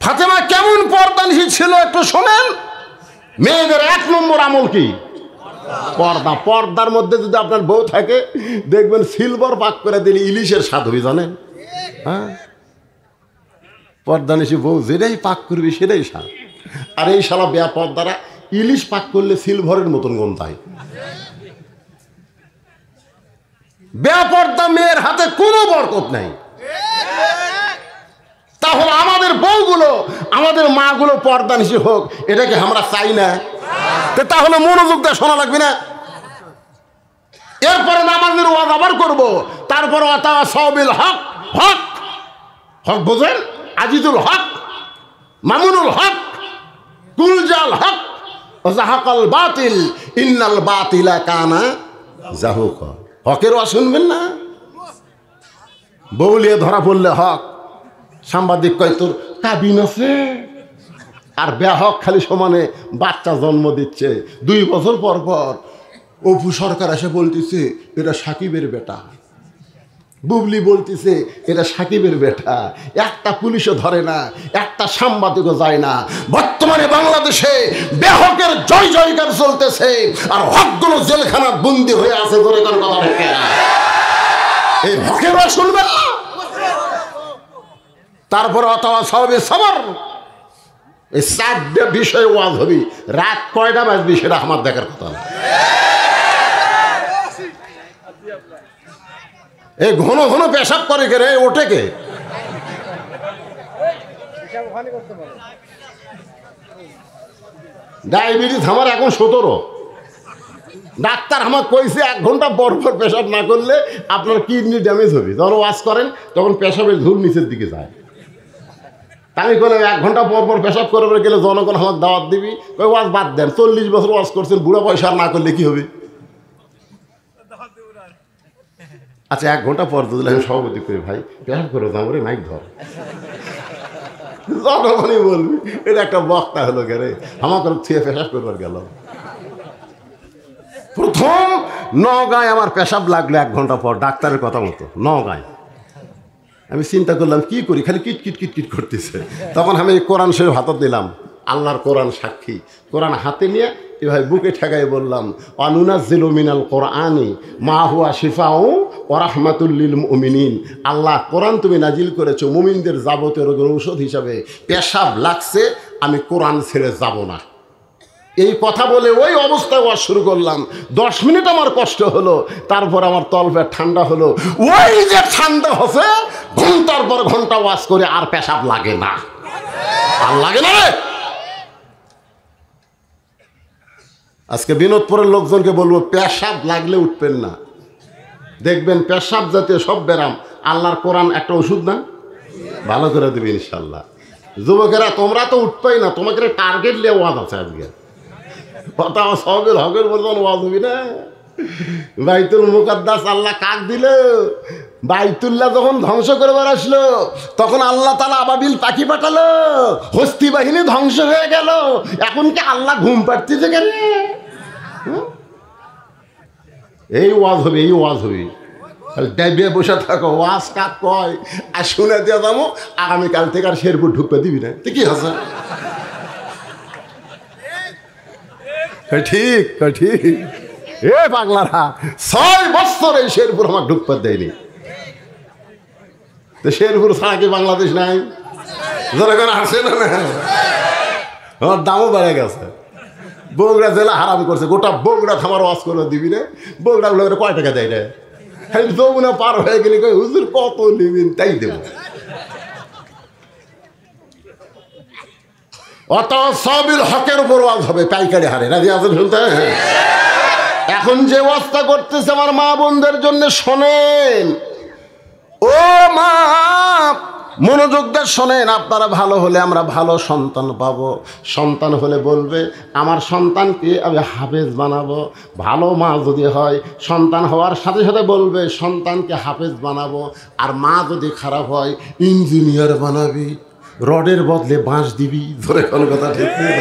ফাতেমা কেমন পর্দানিশী ছিল একটু শোনেন। মেয়েদের 1 নম্বর আমল কি? পর্দা। পর্দার মধ্যে যদি আপনার বউ থাকে, দেখবেন সিলভার পাক করে দিলে ইলিশের স্বাদ হবে, জানেন? হ্যাঁ, পর্দানিশী বউ যেটাই পাক করবি সেটাই স্বাদ। আর এই শালা বেয়া পর্দারা ইলিশ পাক করলে সিলভারের মতন গন্ধায়। বেপর্দা মেয়ের হাতে কোনো বরকত নাই। তাহলে আমাদের বউগুলো, আমাদের মাগুলো পর্দানিশী হোক, এটাকে আমরা চাই না? তাহলে মনোযোগ দিয়ে শোনা লাগবে না? এরপরে নামাজের ওয়াজ আবার করবো, তারপরে আতাওয়াসাবিল হক, হক হক বোঝেন? আজিজুল হক, মামুনুল হক, কুলজাল হক, জাহাকাল বাতিল, ইন্নাল বাতিলা কানা জাহুকা। হকের ওয়াজ শুনবেন না? বউলিয়ে ধরা পড়লে হক, সাংবাদিক কয় তোর কাবিন আছে, আর বেহক খালি সমানে বাচ্চা জন্ম দিচ্ছে। 2 বছর পর পর অপু সরকার এসে বলতেছে এটা সাকিবের বেটা, বুবলি বলতেছে এটা সাকিবের বেটা। একটা পুলিশও ধরে না, একটা সাংবাদিকও যায় না। বর্তমানে বাংলাদেশে বেহকের জয় জয়কার চলতেছে, আর হকগুলো জেলখানা বন্দি হয়ে আছে। ধরে কোন কথা বলছে এই হকের শুনবেন না? তারপরে আতাওয়াসাবিস সবর, এই 4টা বিষয় ওয়াজ হবি। রাত কয়টা বাজবি সেটা আমার দেখার কথা না। এই ঘন ঘন পেশাব করে কে রে, ওঠে কে? ডায়াবেটিস আমার এখন 17। ডাক্তার আমার কইছে 1 ঘন্টা পর পর পেশাব না করলে আপনার কিডনি ড্যামেজ হবে। যখন ওয়াশ করেন তখন পেশাবের ধূল নিচের দিকে যায়। আমি বললাম 1 ঘন্টা পর পর পেশাব করে গেলে জনগণ আমার দাওয়াত দিবি। ওই ওয়াজ বাদ দেন, 40 বছর ওয়াজ করছেন, বুড়া পয়সা না করলে কি হবে? আচ্ছা 1 ঘন্টা পর দিলে আমি সভাপতি করি, ভাই পেশাব করে দাম রে, মাইক ধর। জনগণই বলবি এটা একটা বক্তা হলো গেলে আমার থুয়ে পেশাব করবার গেল। প্রথম নওগাঁয় আমার পেশাব লাগলো 1 ঘন্টা পর, ডাক্তারের কথা মতো নওগাঁয়। আমি চিন্তা করলাম কি করি, খালি কিট কিট কিট কিট করতেছে। তখন আমি কোরআন শরীফ হাতত দিলাম, আল্লাহর কোরআন সাক্ষী। কোরআন হাতে নিয়ে এভাবে বুকে ঠেকাই বললাম, অনুনাজ্জিলু মিনাল কোরআনি মা হুয়া শিফাউ ওয়া রাহমাতুল লিল মুমিনিন। আল্লাহ কোরআন তুমি নাজিল করেছো মুমিনদের যাবতীয় রোগের ঔষধ হিসাবে। পেশাব লাগছে, আমি কোরআন ছেড়ে যাব না। এই কথা বলে ওই অবস্থায় ওয়াজ শুরু করলাম। 10 মিনিট আমার কষ্ট হলো, তারপর আমার তলপেট ঠান্ডা হলো। ওই যে ঠান্ডা হচ্ছে, ঘন্টার পর ঘন্টা ওয়াজ করে আর পেশাব লাগে না। আর লাগে না রে। আজকে বিনোদপুরের লোকজনকে বলবো পেশাব লাগলে উঠবেন না। দেখবেন পেশাব জাতীয় সব ব্যারাম আল্লাহর কোরআন একটা ওষুধ না, ভালো করে দেবে ইনশাল্লাহ। যুবকেরা তোমরা তো উঠবেই না, তোমাকে টার্গেট নিয়ে ওয়াজ আছে আজকে। কথা সবের হকের বলবেন ওয়াজ হবি না। বাইতুল মুকাদ্দাস আল্লাহ কাক দিল। বাইতুল্লাহ যখন ধ্বংস করবার আসলো তখন আল্লাহ তাআলা আবাবিল পাখি পাঠালো, হস্তি বাহিনী ধ্বংস হয়ে গেল। এখন কি আল্লাহ ঘুম পাড়তেছে কেন? এই ওয়াজ হবে, এই ওয়াজ হবে। ডেবে বসে থাকো, ওয়াজ কাক কয় আর শুনে দিয়ে যাবো। আগামীকাল থেকে আর শেরপুর ঢুকতে দিবি না, কি আছে? ঠিক ঠিক। এ পাগলারা 6 বছর এই শেরপুর আমার ঢুকতে দেয়নি। তো শেরপুর ছাড়া কি বাংলাদেশ নাই? জনগণ আসে না? আমার দামও বেড়ে গেছে। বগুড়া জেলা হারাম করছে, গোটা বগুড়া থামার ওয়াজ করে দিবি রে। বগুড়া গুলো কয় টাকা দেয় রে? যমুনা পার হয়ে গেলে কই হুজুর কত নিবেন তাই দেব। অত সবিল হকের উপর ওয়াজ হবে পাইকারি হারে, রাজি আছেন শুনতে? এখন যে অবস্থা করতেছে আমার মা বোনদের জন্য শোনেন, ও মা মনোযোগ দিয়ে শোনেন। আপনারা ভালো হলে আমরা ভালো সন্তান পাবো, সন্তান হলে বলবে আমার সন্তানকে আমি হাফেজ বানাবো। ভালো মা যদি হয় সন্তান হওয়ার সাথে সাথে বলবে সন্তানকে হাফেজ বানাবো। আর মা যদি খারাপ হয় ইঞ্জিনিয়ার বানাবি, রডের বদলে বাঁশ দিবি, ধরে কোনো কথা ঠিক নেই।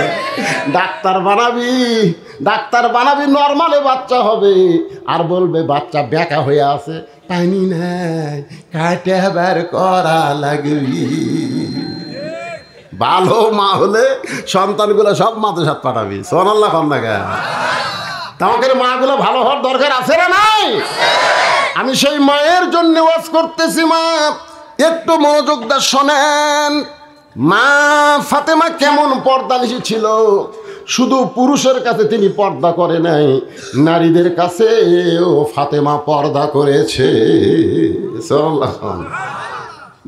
ডাক্তার বানাবি, ডাক্তার বানাবি, নর্মালে বাচ্চা হবে। আর বলবে বাচ্চা বেঁকা হয়ে আছে, পানি নাই, কাটে বের করা লাগবি। ভালো মা হলে সন্তানগুলো সব মাদ্রাসাত পাঠাবি, সোনাল্লাহ কন্যা। তোমাদের মাগুলো ভালো হওয়ার দরকার আছে না নাই? আমি সেই মায়ের জন্য ওয়াজ করতেছি। মা একটু মনোযোগ দিয়ে শোনেন। মা ফাতেমা কেমন পর্দানিশী ছিল। শুধু পুরুষের কাছে তিনি পর্দা করে নাই, নারীদের কাছেও ফাতেমা পর্দা করেছে।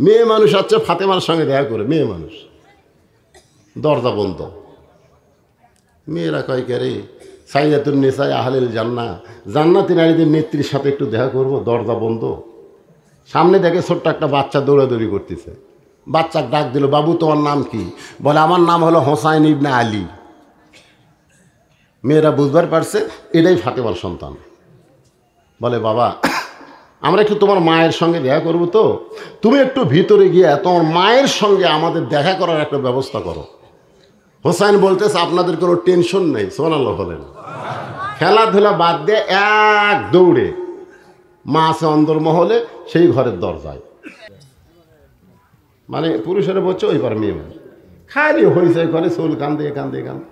মেয়ে মানুষ আছে ফাতেমার সঙ্গে দেখা করে, মেয়ে মানুষ দরজা বন্ধ। মেয়েরা কয় কে রে সাইয়াতুন নিসায়ে আহলিল জান্নাহ, জান্নাতি নারীদের নেত্রীর সাথে একটু দেখা করব, দরজা বন্ধ। সামনে দেখে ছোট্ট একটা বাচ্চা দৌড়াদৌড়ি করতেছে। বাচ্চা ডাক দিল, বাবু তোমার নাম কি? বলে আমার নাম হলো হোসাইন ইবনে আলী। মেয়েরা বুঝবার পারছে এটাই ফাতেমার সন্তান। বলে বাবা আমরা একটু তোমার মায়ের সঙ্গে দেখা করব, তো তুমি একটু ভিতরে গিয়ে তোমার মায়ের সঙ্গে আমাদের দেখা করার একটা ব্যবস্থা করো। হোসাইন বলতেছে আপনাদের কোনো টেনশন নেই, সুবহানাল্লাহ বলেন। খেলাধুলা বাদ দিয়ে এক দৌড়ে মা আছে অন্দরমহলে, সেই ঘরের দরজায়, মানে পুরুষেরা বলছে ওই পার মেয়ে মানুষ খালি হয়েছে ঘরে, চুল কান্দে কান্দে কান্দে।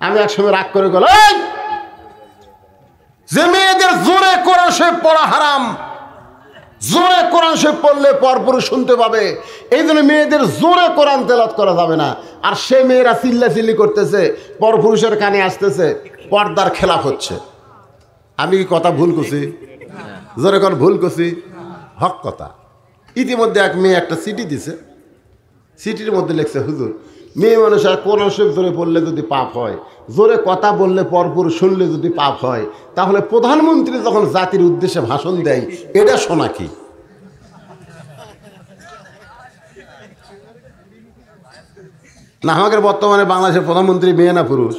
আমি একসময় রাগ করে গেল, যে মেয়েদের জোরে কোরআন শরীফ পড়া হারাম, জোরে কোরআন শরীফ পড়লে পরপুরুষ শুনতে পাবে, এই জন্য মেয়েদের জোরে কোরআন তেলাওয়াত করা যাবে না। আর সে মেয়েরা চিল্লাচিল্লি করতেছে, পরপুরুষের কানে আসতেছে, পর্দার খেলাফ হচ্ছে। আমি কি কথা ভুল করছি? জোরে কোন ভুল করছি? হক কথা। ইতিমধ্যে এক মেয়ে একটা চিঠি দিছে, চিঠির মধ্যে লিখছে হুজুর মেয়ে মানুষ আর কোরআন শরীফ জোরে পড়লে যদি পাপ হয়, জোরে কথা বললে পরপুরুষ শুনলে যদি পাপ হয়, তাহলে প্রধানমন্ত্রী যখন জাতির উদ্দেশ্যে ভাষণ দেয় এটা শোনা কি? না আমাদের বর্তমানে বাংলাদেশের প্রধানমন্ত্রী মেয়ে না পুরুষ?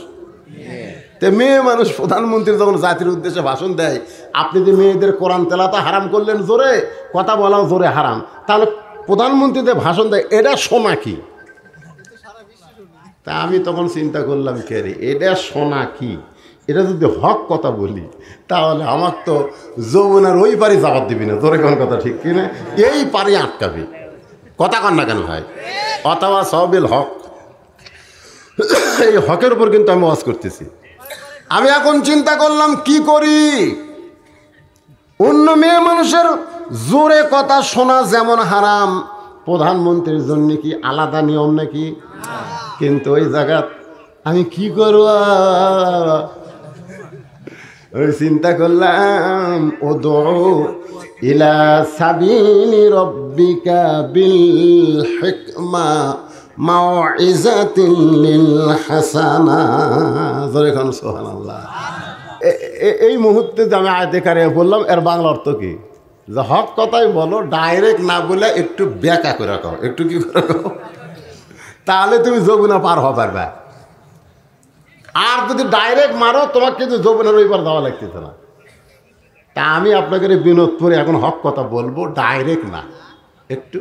তে মেয়ে মানুষ প্রধানমন্ত্রী যখন জাতির উদ্দেশ্যে ভাষণ দেয়, আপনি যে মেয়েদের কোরআন তেলাওয়াত হারাম করলেন, জোরে কথা বলাও জোরে হারাম, তাহলে প্রধানমন্ত্রীদের ভাষণ দেয় এটা শোনা কি? তা আমি তখন চিন্তা করলাম কে রে এটা শোনা কি? এটা যদি হক কথা বলি তাহলে আমার তো যমুনার ওই পারে জবাব দিবি না, তোরে কোন কথা ঠিক কিনা, এই পারে আটকাবি। কথা কন না কেন ভাই? অথবা সবিল হক, এই হকের উপর কিন্তু আমি ওয়াজ করতেছি। আমি এখন চিন্তা করলাম কি করি। অন্য মেয়ে মানুষের জোরে কথা শোনা যেমন হারাম, প্রধানমন্ত্রীর জন্য কি আলাদা নিয়ম নাকি? কিন্তু ওই জায়গা আমি কি করব, ওই চিন্তা করলাম উদউ ইলা সাবিলি রাব্বিকা বিল হিকমা মাউইজাতিন লিল হাসানা। জোরে খান সুবহানাল্লাহ। এই মুহূর্তে যে আমি আয়াতে কারিমা বললাম এর বাংলা অর্থ কি? যে হক কথাই বলো, ডাইরেক্ট না বলে একটু ব্যাকা করে কও, একটু কি করে কও, তাহলে তুমি যমুনা পার হওয়া পারবে। আর যদি ডাইরেক্ট মারো তোমাকে কিন্তু যমুনার ওই পার যাওয়া লাগতেছে না। তা আমি আপনাকে বিনোদ করে এখন হক কথা বলবো, ডাইরেক্ট না, একটু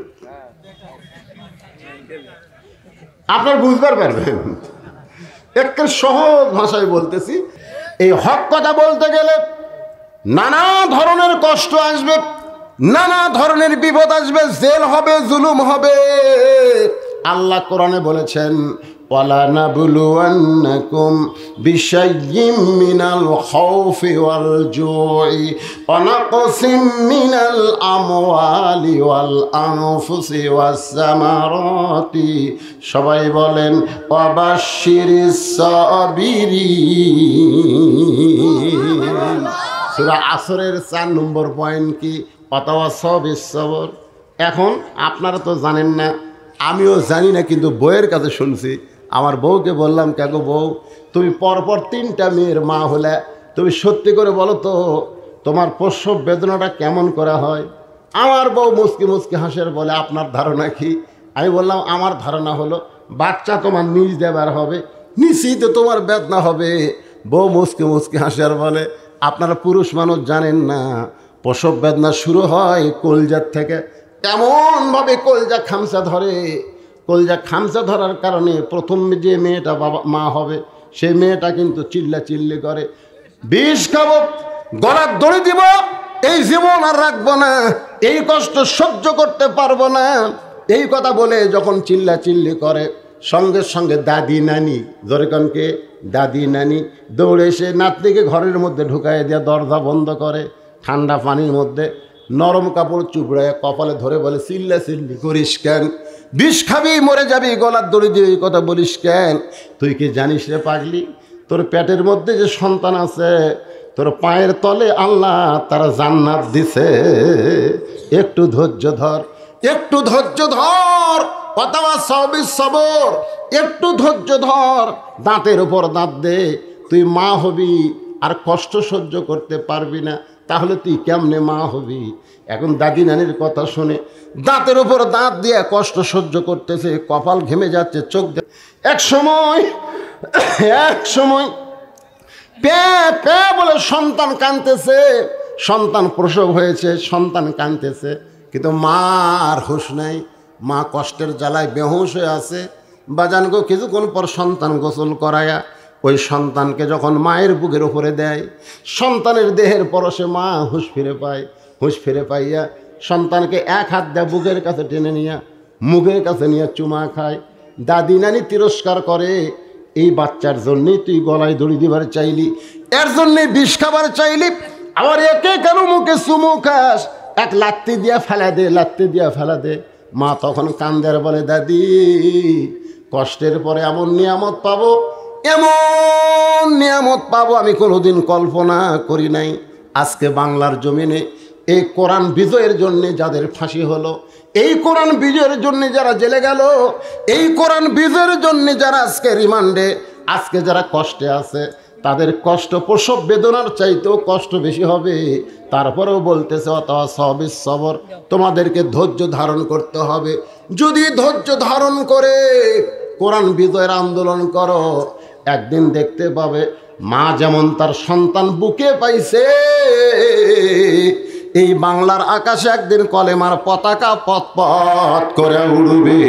আপনার বুঝবার পারবেন। একটা সহজ ভাষায় বলতেছি, এই হক কথা বলতে গেলে নানা ধরনের কষ্ট আসবে, নানা ধরনের বিপদ আসবে, জেল হবে, জুলুম হবে। আল্লাহ কোরআনে বলেছেন ওয়ালা নাবলুওয়ান্নাকুম বিশাইয়্যিম মিনাল খাউফি ওয়াল জুই ওয়া নাকসিম মিনাল আমওয়ালি ওয়াল আনফুসি ওয়াস সামারাতি। সবাই বলেন ওয়াবাশশিরিস সাবিরিন। সূরা আসরের 4 নম্বর পয়েন্ট কি? ওয়াতাওয়াসাউ বিস-সবর। এখন আপনারা তো জানেন না, আমিও জানি না, কিন্তু বউয়ের কাছে শুনছি। আমার বউকে বললাম, কেন বউ, তুমি পরপর 3টা মেয়ের মা হলে, তুমি সত্যি করে বলো তো তোমার প্রসব বেদনাটা কেমন করা হয়? আমার বউ মুচকি মুচকি হাসের বলে, আপনার ধারণা কি? আমি বললাম, আমার ধারণা হলো বাচ্চা তোমার নিজ দেবার হবে, নিচেই তো তোমার বেদনা হবে। বউ মুচকি মুচকি হাসের বলে, আপনারা পুরুষ মানুষ জানেন না, প্রসব বেদনা শুরু হয় কলজার থেকে। এমনভাবে কলজা খামচা ধরে, কলজা খামচা ধরার কারণে প্রথম যে মেয়েটা মা হবে, সেই মেয়েটা কিন্তু চিল্লা চিল্লি করে, বিষ খাবো, গলার দড়ি দিব, এই জীবন আর রাখবো না, এই কষ্ট সহ্য করতে পারবো না। এই কথা বলে যখন চিল্লা চিল্লি করে, সঙ্গে সঙ্গে দাদি নানি, জোরেকনকে দাদি নানি দৌড়ে এসে নাতনিকে ঘরের মধ্যে ঢুকাই দিয়ে দরজা বন্ধ করে, ঠান্ডা পানির মধ্যে নরম কাপড় চুপড়ায় কপালে ধরে বলে, চিল্লা চিল্লি করিস কেন? বিষ খাবি, মরে যাবি, গলার দড়ি দিয়ে এই কথা বলিস কেন? তুই কি জানিস রে পাগলি, তোর পেটের মধ্যে যে সন্তান আছে, তোর পায়ের তলে আল্লাহ তারা জান্নাত দিছে। একটু ধৈর্য ধর, একটু ধৈর্য ধর, ওয়াতাওয়াসাউ বিস-সবর, একটু ধৈর্য ধর, দাঁতের উপর দাঁত দে। তুই মা হবি আর কষ্ট সহ্য করতে পারবি না, তাহলে তুই কেমনে মা হবি? এখন দাদি নানির কথা শুনে দাঁতের উপর দাঁত দিয়ে কষ্ট সহ্য করতেছে, কপাল ঘেমে যাচ্ছে, চোখ এক সময় পে পে বলে সন্তান কাঁদতেছে, সন্তান প্রসব হয়েছে, সন্তান কাঁদতেছে, কিন্তু মার হুঁশ নাই, মা কষ্টের জ্বালায় বেহুশ হয়ে আছে। বাজান গো, কিছুক্ষণ পর সন্তান গোসল করায়া ওই সন্তানকে যখন মায়ের বুকের উপরে দেয়, সন্তানের দেহের পরশে মা হুঁশ ফিরে পায়। হুঁশ ফিরে পাইয়া সন্তানকে এক হাত দেয় বুকের কাছে টেনে নিয়ে, মুখের কাছে নিয়ে চুমা খায়। দাদি নানি তিরস্কার করে, এই বাচ্চার জন্যেই তুই গলায় দড়ি দিবার চাইলি, এর জন্যে বিষ খাবার চাইলি, আবার একে কেন মুখে চুমু খাস? এক লাত্তি দিয়া ফেলা দে, লাত্তি দিয়া ফেলা দে। মা তখন কান্দের বলে, দাদি, কষ্টের পরে এমন নিয়ামত পাবো, এমন নিয়ামত পাবো আমি কোনোদিন কল্পনা করি নাই। আজকে বাংলার জমিনে এই কোরআন বিজয়ের জন্যে যাদের ফাঁসি হলো, এই কোরআন বিজয়ের জন্যে যারা জেলে গেল, এই কোরআন বিজয়ের জন্যে যারা আজকে রিমান্ডে, আজকে যারা কষ্টে আছে, তাদের কষ্ট প্রসব বেদনার চাইতেও কষ্ট বেশি হবে। তারপরেও বলতেছে, ওয়াতাওয়াসাউ বিস-সবর, তোমাদেরকে ধৈর্য ধারণ করতে হবে। যদি ধৈর্য ধারণ করে কোরআন বিজয়ের আন্দোলন করো, একদিন দেখতে পাবে মা যেমন তার সন্তান বুকে পাইছে, এই বাংলার আকাশে একদিন কলেমার পতাকা পথ পথ করে উড়বে।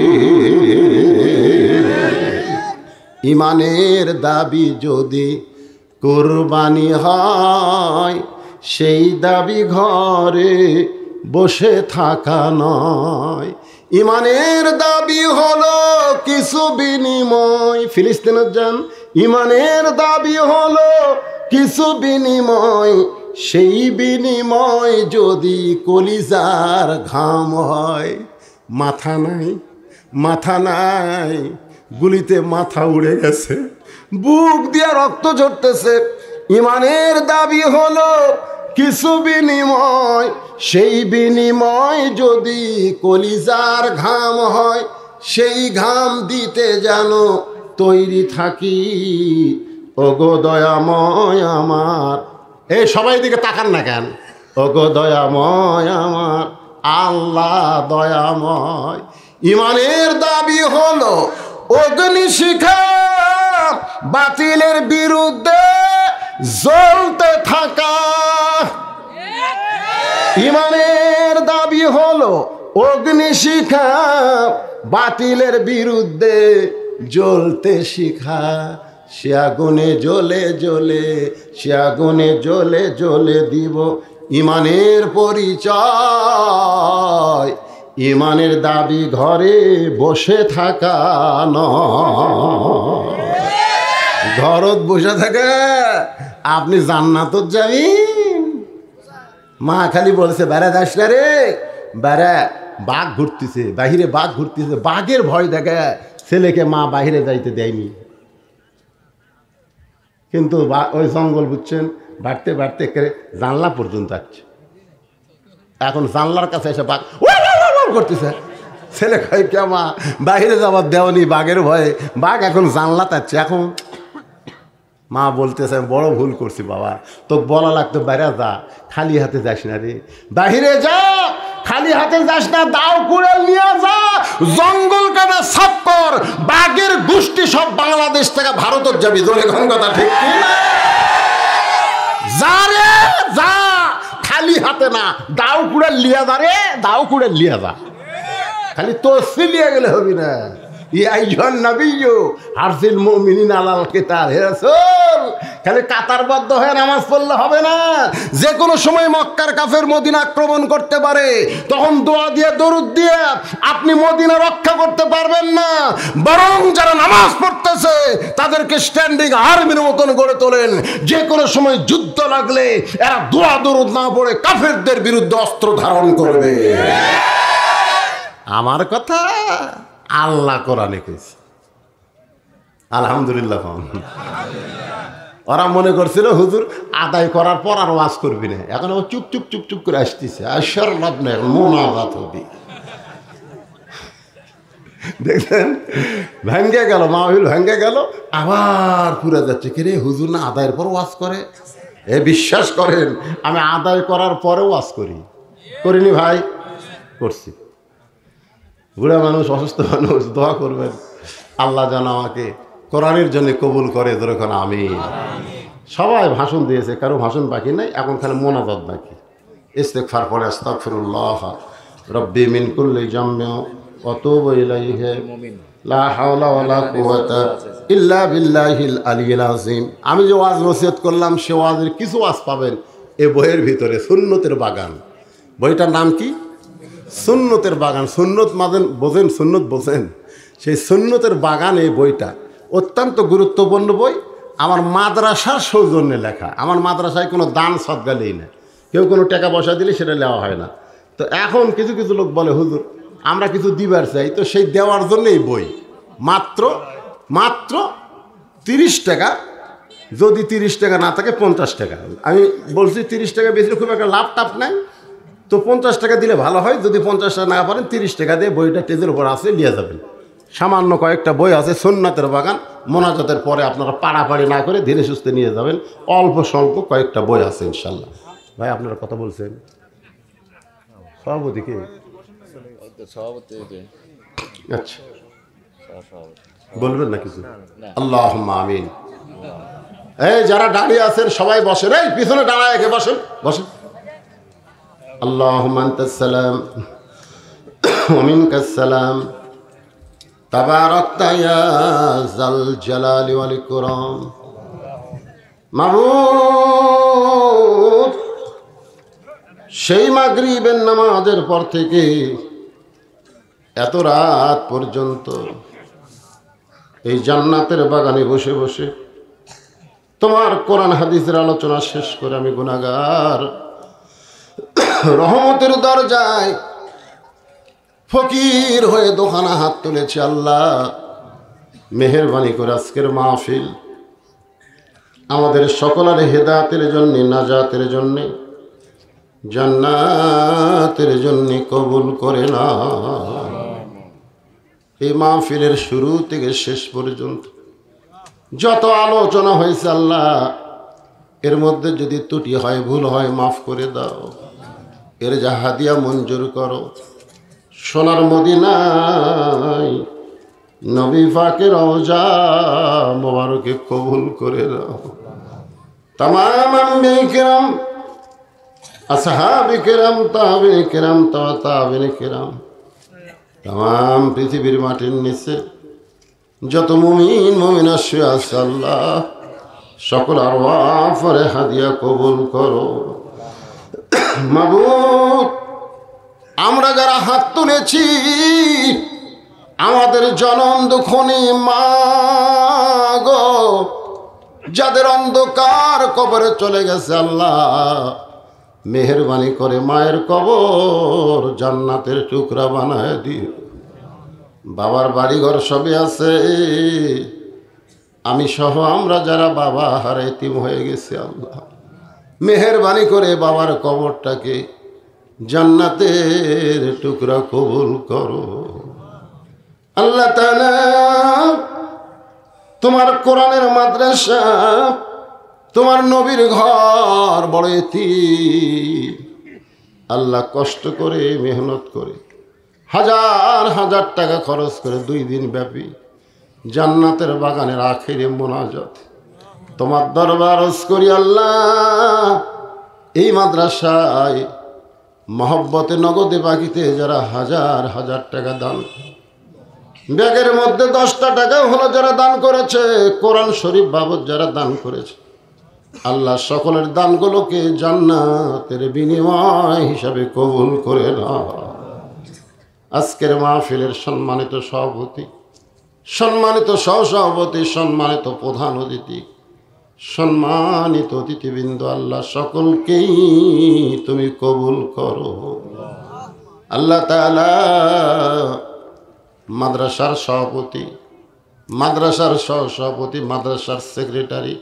ইমানের দাবি যদি কুরবানি হয়, সেই দাবি ঘরে বসে থাকা নয়। ইমানের দাবি হলো কিছু বিনিময়, ফিলিস্তিনের যান, ইমানের দাবি হলো কিছু বিনিময়, সেই বিনিময় যদি কলিজার ঘাম হয়। মাথা নাই, মাথা নাই, গুলিতে মাথা উড়ে গেছে, বুক দিয়া রক্ত ঝরতেছে। ইমানের দাবি হলো কিছু বিনিময়, সেই বিনিময় যদি কলিজার ঘাম হয়, সেই ঘাম দিতে যেন তৈরি থাকি। ওগো দয়াময় আমার, এই সবাই দিকে তাকান না কেন? ওগো দয়াময় আমার আল্লাহ দয়াময়। ইমানের দাবি হলো অগ্নিশিখা, বাতিলের বিরুদ্ধে জ্বলতে থাকা। ইমানের দাবি হলো অগ্নিশিখা, বাতিলের বিরুদ্ধে জ্বলতে শিখা। সে আগুনে জ্বলে জ্বলে, সে আগুনে জ্বলে জ্বলে দিব ইমানের পরিচয়। ইমানের দাবি ঘরে বসে থাকা নয়। ঘরত বসে থাকে আপনি জান্নাতত যাবেন। মা খালি বলছে, বেড়া যাস না রে, বেড়া, বাঘ ঘুরতেছে বাহিরে, বাঘ ঘুরতেছে, বাঘের ভয় দেখে ছেলেকে মা বাহিরে যাইতে দেয়নি। কিন্তু ওই জঙ্গল বুঝছেন, বাড়তে বাড়তে একেবারে জানলা পর্যন্ত আসছে। এখন জানলার কাছে এসে বাঘ করতেছে। ছেলে কয় কেমা বাইরে যাবার দেওয়ানি বাঘের ভয়ে, বাঘ এখন জানলা তাচ্ছে। এখন মা বলতেছে বড় ভুল করছি বাবা, তোকে বলা লাগতো বাইরে যা, খালি হাতে যাস না রে, বাহিরে যা, খালি হাতে যাস না, দাও কুড়াল নিয়ে যা, জঙ্গল কাটা সাফ কর, বাঘের গোষ্ঠী সব বাংলাদেশ থেকে ভারতের যাবি। জোরে কথা ঠিক কি না? যা রে যা, খালি হাতে না, দাও কুড়াল লিয়া যা রে, দাও কুড়াল লিয়া যা। খালি তো লিয়ে গেলে হবি না। খালি কাতারবদ্ধ হয়ে নামাজ পড়লে হবে না। যে কোনো সময় মক্কার কাফের মদিনা আক্রমণ করতে পারে, তখন দোয়া দিয়ে দরুদ দিয়ে আপনি মদিনা রক্ষা করতে পারবেন না। বরং যারা নামাজ পড়তেছে তাদেরকে স্ট্যান্ডিং আর্মির মতন গড়ে তোলেন। যে কোনো সময় যুদ্ধ লাগলে এরা দোয়া দরুদ না পড়ে কাফেরদের বিরুদ্ধে অস্ত্র ধারণ করবে। আমার কথা আল্লাহ কোরআনে কইছে। আলহামদুলিল্লাহ। ওরা মনে করছিল হুজুর আদায় করার পর আর ওয়াজ করবি না, এখন ও চুপ চুপ চুপ চুপ করে আসতেছে। আসার লাভ নেই, মোনাজাত হবে। দেখছেন ভেঙ্গে গেল, মাহফিল ভেঙ্গে গেল, আবার পুরে যাচ্ছে। কে রে হুজুর না আদায়ের পর ওয়াজ করে? এ বিশ্বাস করেন আমি আদায় করার পরেও ওয়াজ করি। করিনি ভাই? করছি। বুড়া মানুষ, অসুস্থ মানুষ, দোয়া করবেন আল্লাহ যেন আমাকে কোরআনের জন্য কবুল করে। ধরেখন আমি সবাই ভাষণ দিয়েছে, কারো ভাষণ বাকি নাই, এখন খালি মোনাজাত বাকি। ইস্তেগফার পড়ে আস্তাগফিরুল্লাহ রব্বি মিন কুল্লি জামমি ওয়া তুবু ইলাইহি লা হাওলা ওয়ালা কুওয়াতা ইল্লা বিল্লাহিল আলিয়্যিল আযীম। আমি যে ওয়াজ নসিহত করলাম সে ওয়াজের কিছু ওয়াজ পাবেন এই বইয়ের ভিতরে, সুন্নতের বাগান। বইটার নাম কি? সুন্নতের বাগান। সুন্নত মাদেন বোঝেন, সুন্নত বোঝেন? সেই সুন্নতের বাগান এই বইটা অত্যন্ত গুরুত্বপূর্ণ বই। আমার মাদ্রাসার সৌজন্যে লেখা। আমার মাদ্রাসায় কোনো দান সদকা নেই না, কেউ কোনো টাকা পয়সা দিলে সেটা নেওয়া হয় না। তো এখন কিছু কিছু লোক বলে হুজুর আমরা কিছু দিবার চাই, তো সেই দেওয়ার জন্য এই বই মাত্র মাত্র 30 টাকা। যদি 30 টাকা না থাকে 50 টাকা। আমি বলছি 30 টাকা বেশি খুব একটা লাভ টাপ নাই, তো 50 টাকা দিলে ভালো হয়। যদি 50 টাকা না পারেন 30 টাকা দিয়ে বইটা টেজের উপর আছে নিয়ে যাবেন। সামান্য কয়েকটা বই আছে সুন্নাতের বাগান, মোনাজাতের পরে আপনারা পাড়াপাড়ি না করে ধীরে সুস্থে নিয়ে যাবেন। অল্প স্বল্প কয়েকটা বই আছে ইনশাল্লাহ। ভাই আপনারা কথা বলছেন? সভাপতি কে? আচ্ছা বলবেন না কিছু? আল্লাহুম্মা আমিন। এই যারা দাঁড়িয়ে আছেন সবাই বসেন, এই পিছনে দাঁড়ায় বসেন বসেন। আল্লাহুম্মা আনতাস সালাম ওয়া মিনকাস সালাম তাবারাকতা ইয়া যাল জালালি ওয়াল ইকরাম। মাবুদ, সেই মাগরিবের নামাজের পর থেকে এত রাত পর্যন্ত এই জান্নাতের বাগানে বসে বসে তোমার কোরআন হাদিসের আলোচনা শেষ করে আমি গুনাহগার রহমতের দরজায় ফকির হয়ে দোকানা হাত তুলেছি। আল্লাহ মেহেরবানি করে আজকের মাহফিল আমাদের সকলের হেদায়েতের জন্য, নাজাতের জন্য, জান্নাতের জন্য কবুল করে না। এই মাহফিলের শুরু থেকে শেষ পর্যন্ত যত আলোচনা হয়েছে আল্লাহ, এর মধ্যে যদি ত্রুটি হয়, ভুল হয়, মাফ করে দাও। এর যা হাদিয়া মঞ্জুর করো। সোনার মদিনায় নবী পাকের রওজা মোবারকে কবুল করে দাও। তামাম আম্বিয়া কিরাম, আসহাবে কিরাম, তাবে কিরাম, তাবিঈন কিরাম, তাম পৃথিবীর মাটির নিচে যত মুমিন মুমিনা শুয়ে আছে আল্লাহ, সকল আরওয়াহ পরে হাদিয়া কবুল করো। মাবুদ, আমরা যারা হাত তুলেছি আমাদের জনম দুঃখনী মা গো, যাদের অন্ধকার কবরে চলে গেছে আল্লাহ, মেহেরবানি করে মায়ের কবর জান্নাতের টুকরা বানায় দিও। বাবার বাড়িঘর সবই আছে, আমি সহ আমরা যারা বাবা হারা এতিম হয়ে গেছে আল্লাহ, মেহেরবানি করে বাবার কবরটাকে জান্নাতের টুকরা কবুল করো। আল্লাহ তাআলা তোমার কোরআনের মাদ্রাসা, তোমার নবীর ঘর বড় এতিম। আল্লাহ কষ্ট করে মেহনত করে হাজার হাজার টাকা খরচ করে 2 দিন ব্যাপী জান্নাতের বাগানের আখিরে মোনাজাত তোমার দরবার আরজ করি। আল্লাহ এই মাদ্রাসায় মহব্বতে নগদে বাকিতে যারা হাজার হাজার টাকা দান, ব্যাগের মধ্যে 10টা টাকা হলো যারা দান করেছে, কোরআন শরীফ বাবদ যারা দান করেছে, আল্লাহ সকলের দানগুলোকে জান্নাতের বিনিময় হিসাবে কবুল করে নাও। আজকের মাহফিলের সম্মানিত সভাপতি, সম্মানিত সহসভাপতি, সম্মানিত প্রধান অতিথি, সম্মানিত অতিথিবৃন্দ, আল্লাহ সকলকেই তুমি কবুল করো। আল্লাহ তাআলা মাদ্রাসার সভাপতি, মাদ্রাসার সহসভাপতি, মাদ্রাসার সেক্রেটারি,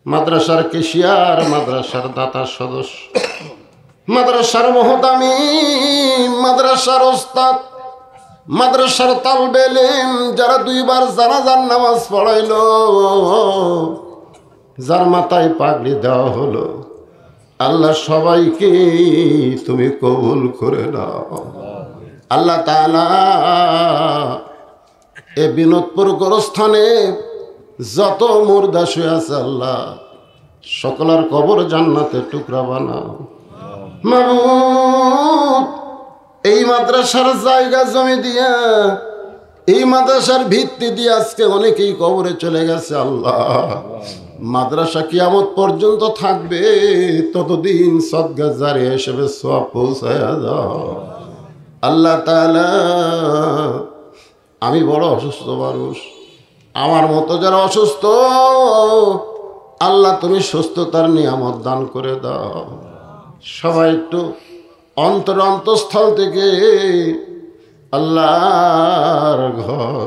মাদ্রাসার কেশিয়ার, মাদ্রাসার দাতা সদস্য, মাদ্রাসার মুহতামিম, মাদ্রাসার ওস্তাদ, মাদ্রাসার তালবে ইলম যারা 2 বার জানাজার নামাজ পড়াইলো, যার মাথায় পাগড়ি দেওয়া হলো, আল্লাহ সবাইকে তুমি কবুল করে নাও। আল্লাহ তাআলা এ বিনোদপুর গোরস্থানে যত মুর্দা শুয়ে আছে, আল্লাহ সকলের কবর জান্নাতের টুকরা বানাও। মাবুদ এই মাদ্রাসার জায়গা জমি দিয়া, এই মাদ্রাসার ভিত্তি দিয়ে আজকে অনেকেই কবরে চলে গেছে। আল্লাহ মাদ্রাসা কিয়ামত পর্যন্ত থাকবে, ততদিন সদকা জারিয়া হিসেবে সওয়াব পৌঁছায়া দাও। আল্লাহ তাআলা আমি বড় অসুস্থ মানুষ, আমার মতো যারা অসুস্থ, আল্লাহ তুমি সুস্থতার নিয়ামত দান করে দাও। সবাই একটু অন্তরস্থল থেকে আল্লাহর ঘর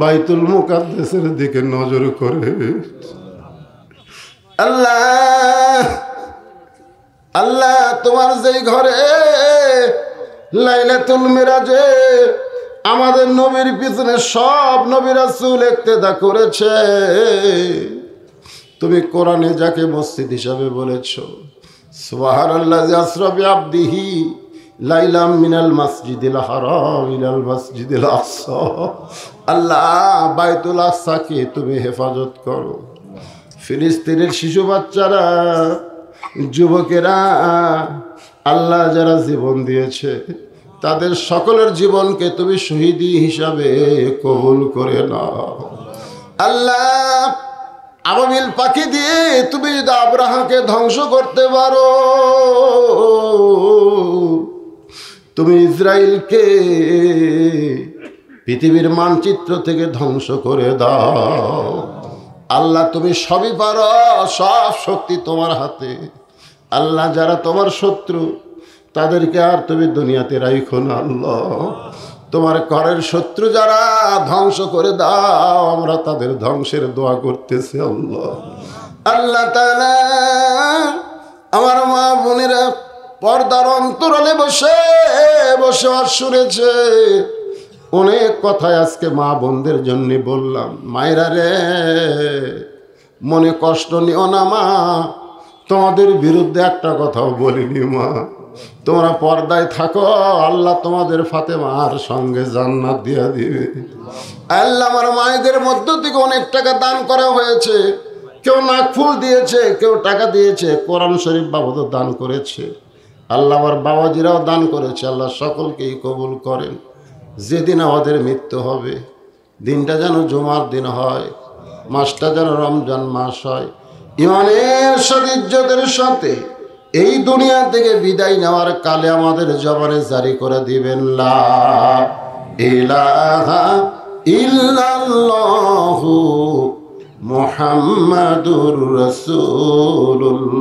বাইতুল মুকাদ্দাসের দিকে নজর করে আল্লাহ, আল্লাহ তোমার যেই ঘরে লাইলাতুল মিরাজে আমাদের নবীর পিছনে সব নবী রাসূল ইক্তেদা করেছে, তুমি কোরআনে যাকে মসজিদ হিসাবে বলেছো, সুবহানাল্লাযী আসরা বিআবদিহি লাইলাম মিনাল মাসজিদিল হারাম ইলাল মাসজিদিল আকসা। আল্লাহ বাইতুল আকসাকে তুমি হেফাজত করো। ফিলিস্তিনের শিশু বাচ্চারা, যুবকেরা, আল্লাহ যারা জীবন দিয়েছে তাদের সকলের জীবনকে তুমি শহীদি হিসাবে কবুল করে নাও। আল্লাহ আবাবিল পাখি দিয়ে তুমি যদি আব্রাহাকে ধ্বংস করতে পারো, তুমি ইসরায়েলকে পৃথিবীর মানচিত্র থেকে ধ্বংস করে দাও। আল্লাহ তুমি সবই পারো, সব শক্তি তোমার হাতে। আল্লাহ যারা তোমার শত্রু তাদেরকে আর তুমি দুনিয়াতে রাখো না। আল্লাহ তোমার ঘরের শত্রু যারা ধ্বংস করে দাও, আমরা তাদের ধ্বংসের দোয়া করতেছি। আল্লাহ আল্লাহ তাআলা আমার মা বোনেরা পর্দার অন্তরালে বসে বসে আর শুনেছে অনেক কথাই আজকে মা বোনদের জন্য বললাম। মায়েরা রে, মনে কষ্ট নিও না মা, তোমাদের বিরুদ্ধে একটা কথাও বলিনি মা। তোমরা পর্দায় থাকো, আল্লাহ তোমাদের ফাতেমার সঙ্গে জান্নাত দিয়ে দিবে। আল্লাহ আমার মায়েদের মধ্য থেকে অনেক টাকা দান করা হয়েছে, কেউ নাকফুল দিয়েছে, কেউ টাকা দিয়েছে, কোরআন শরীফ বাবদ দান করেছে। আল্লাহ আমার বাবাজিরাও দান করেছে। আল্লাহ সকলকেই কবুল করেন। যেদিন আমাদের মৃত্যু হবে, দিনটা যেন জুমার দিন হয়, মাসটা যেন রমজান মাস হয়, ইমানের সাথে ইজ্জতের সাথে এই দুনিয়া থেকে বিদায় নেওয়ার কালে আমাদের জবানে জারি করে দিবেন লা ইলাহা ইল্লাল্লাহু মুহাম্মাদুর রাসূলুল্লাহ।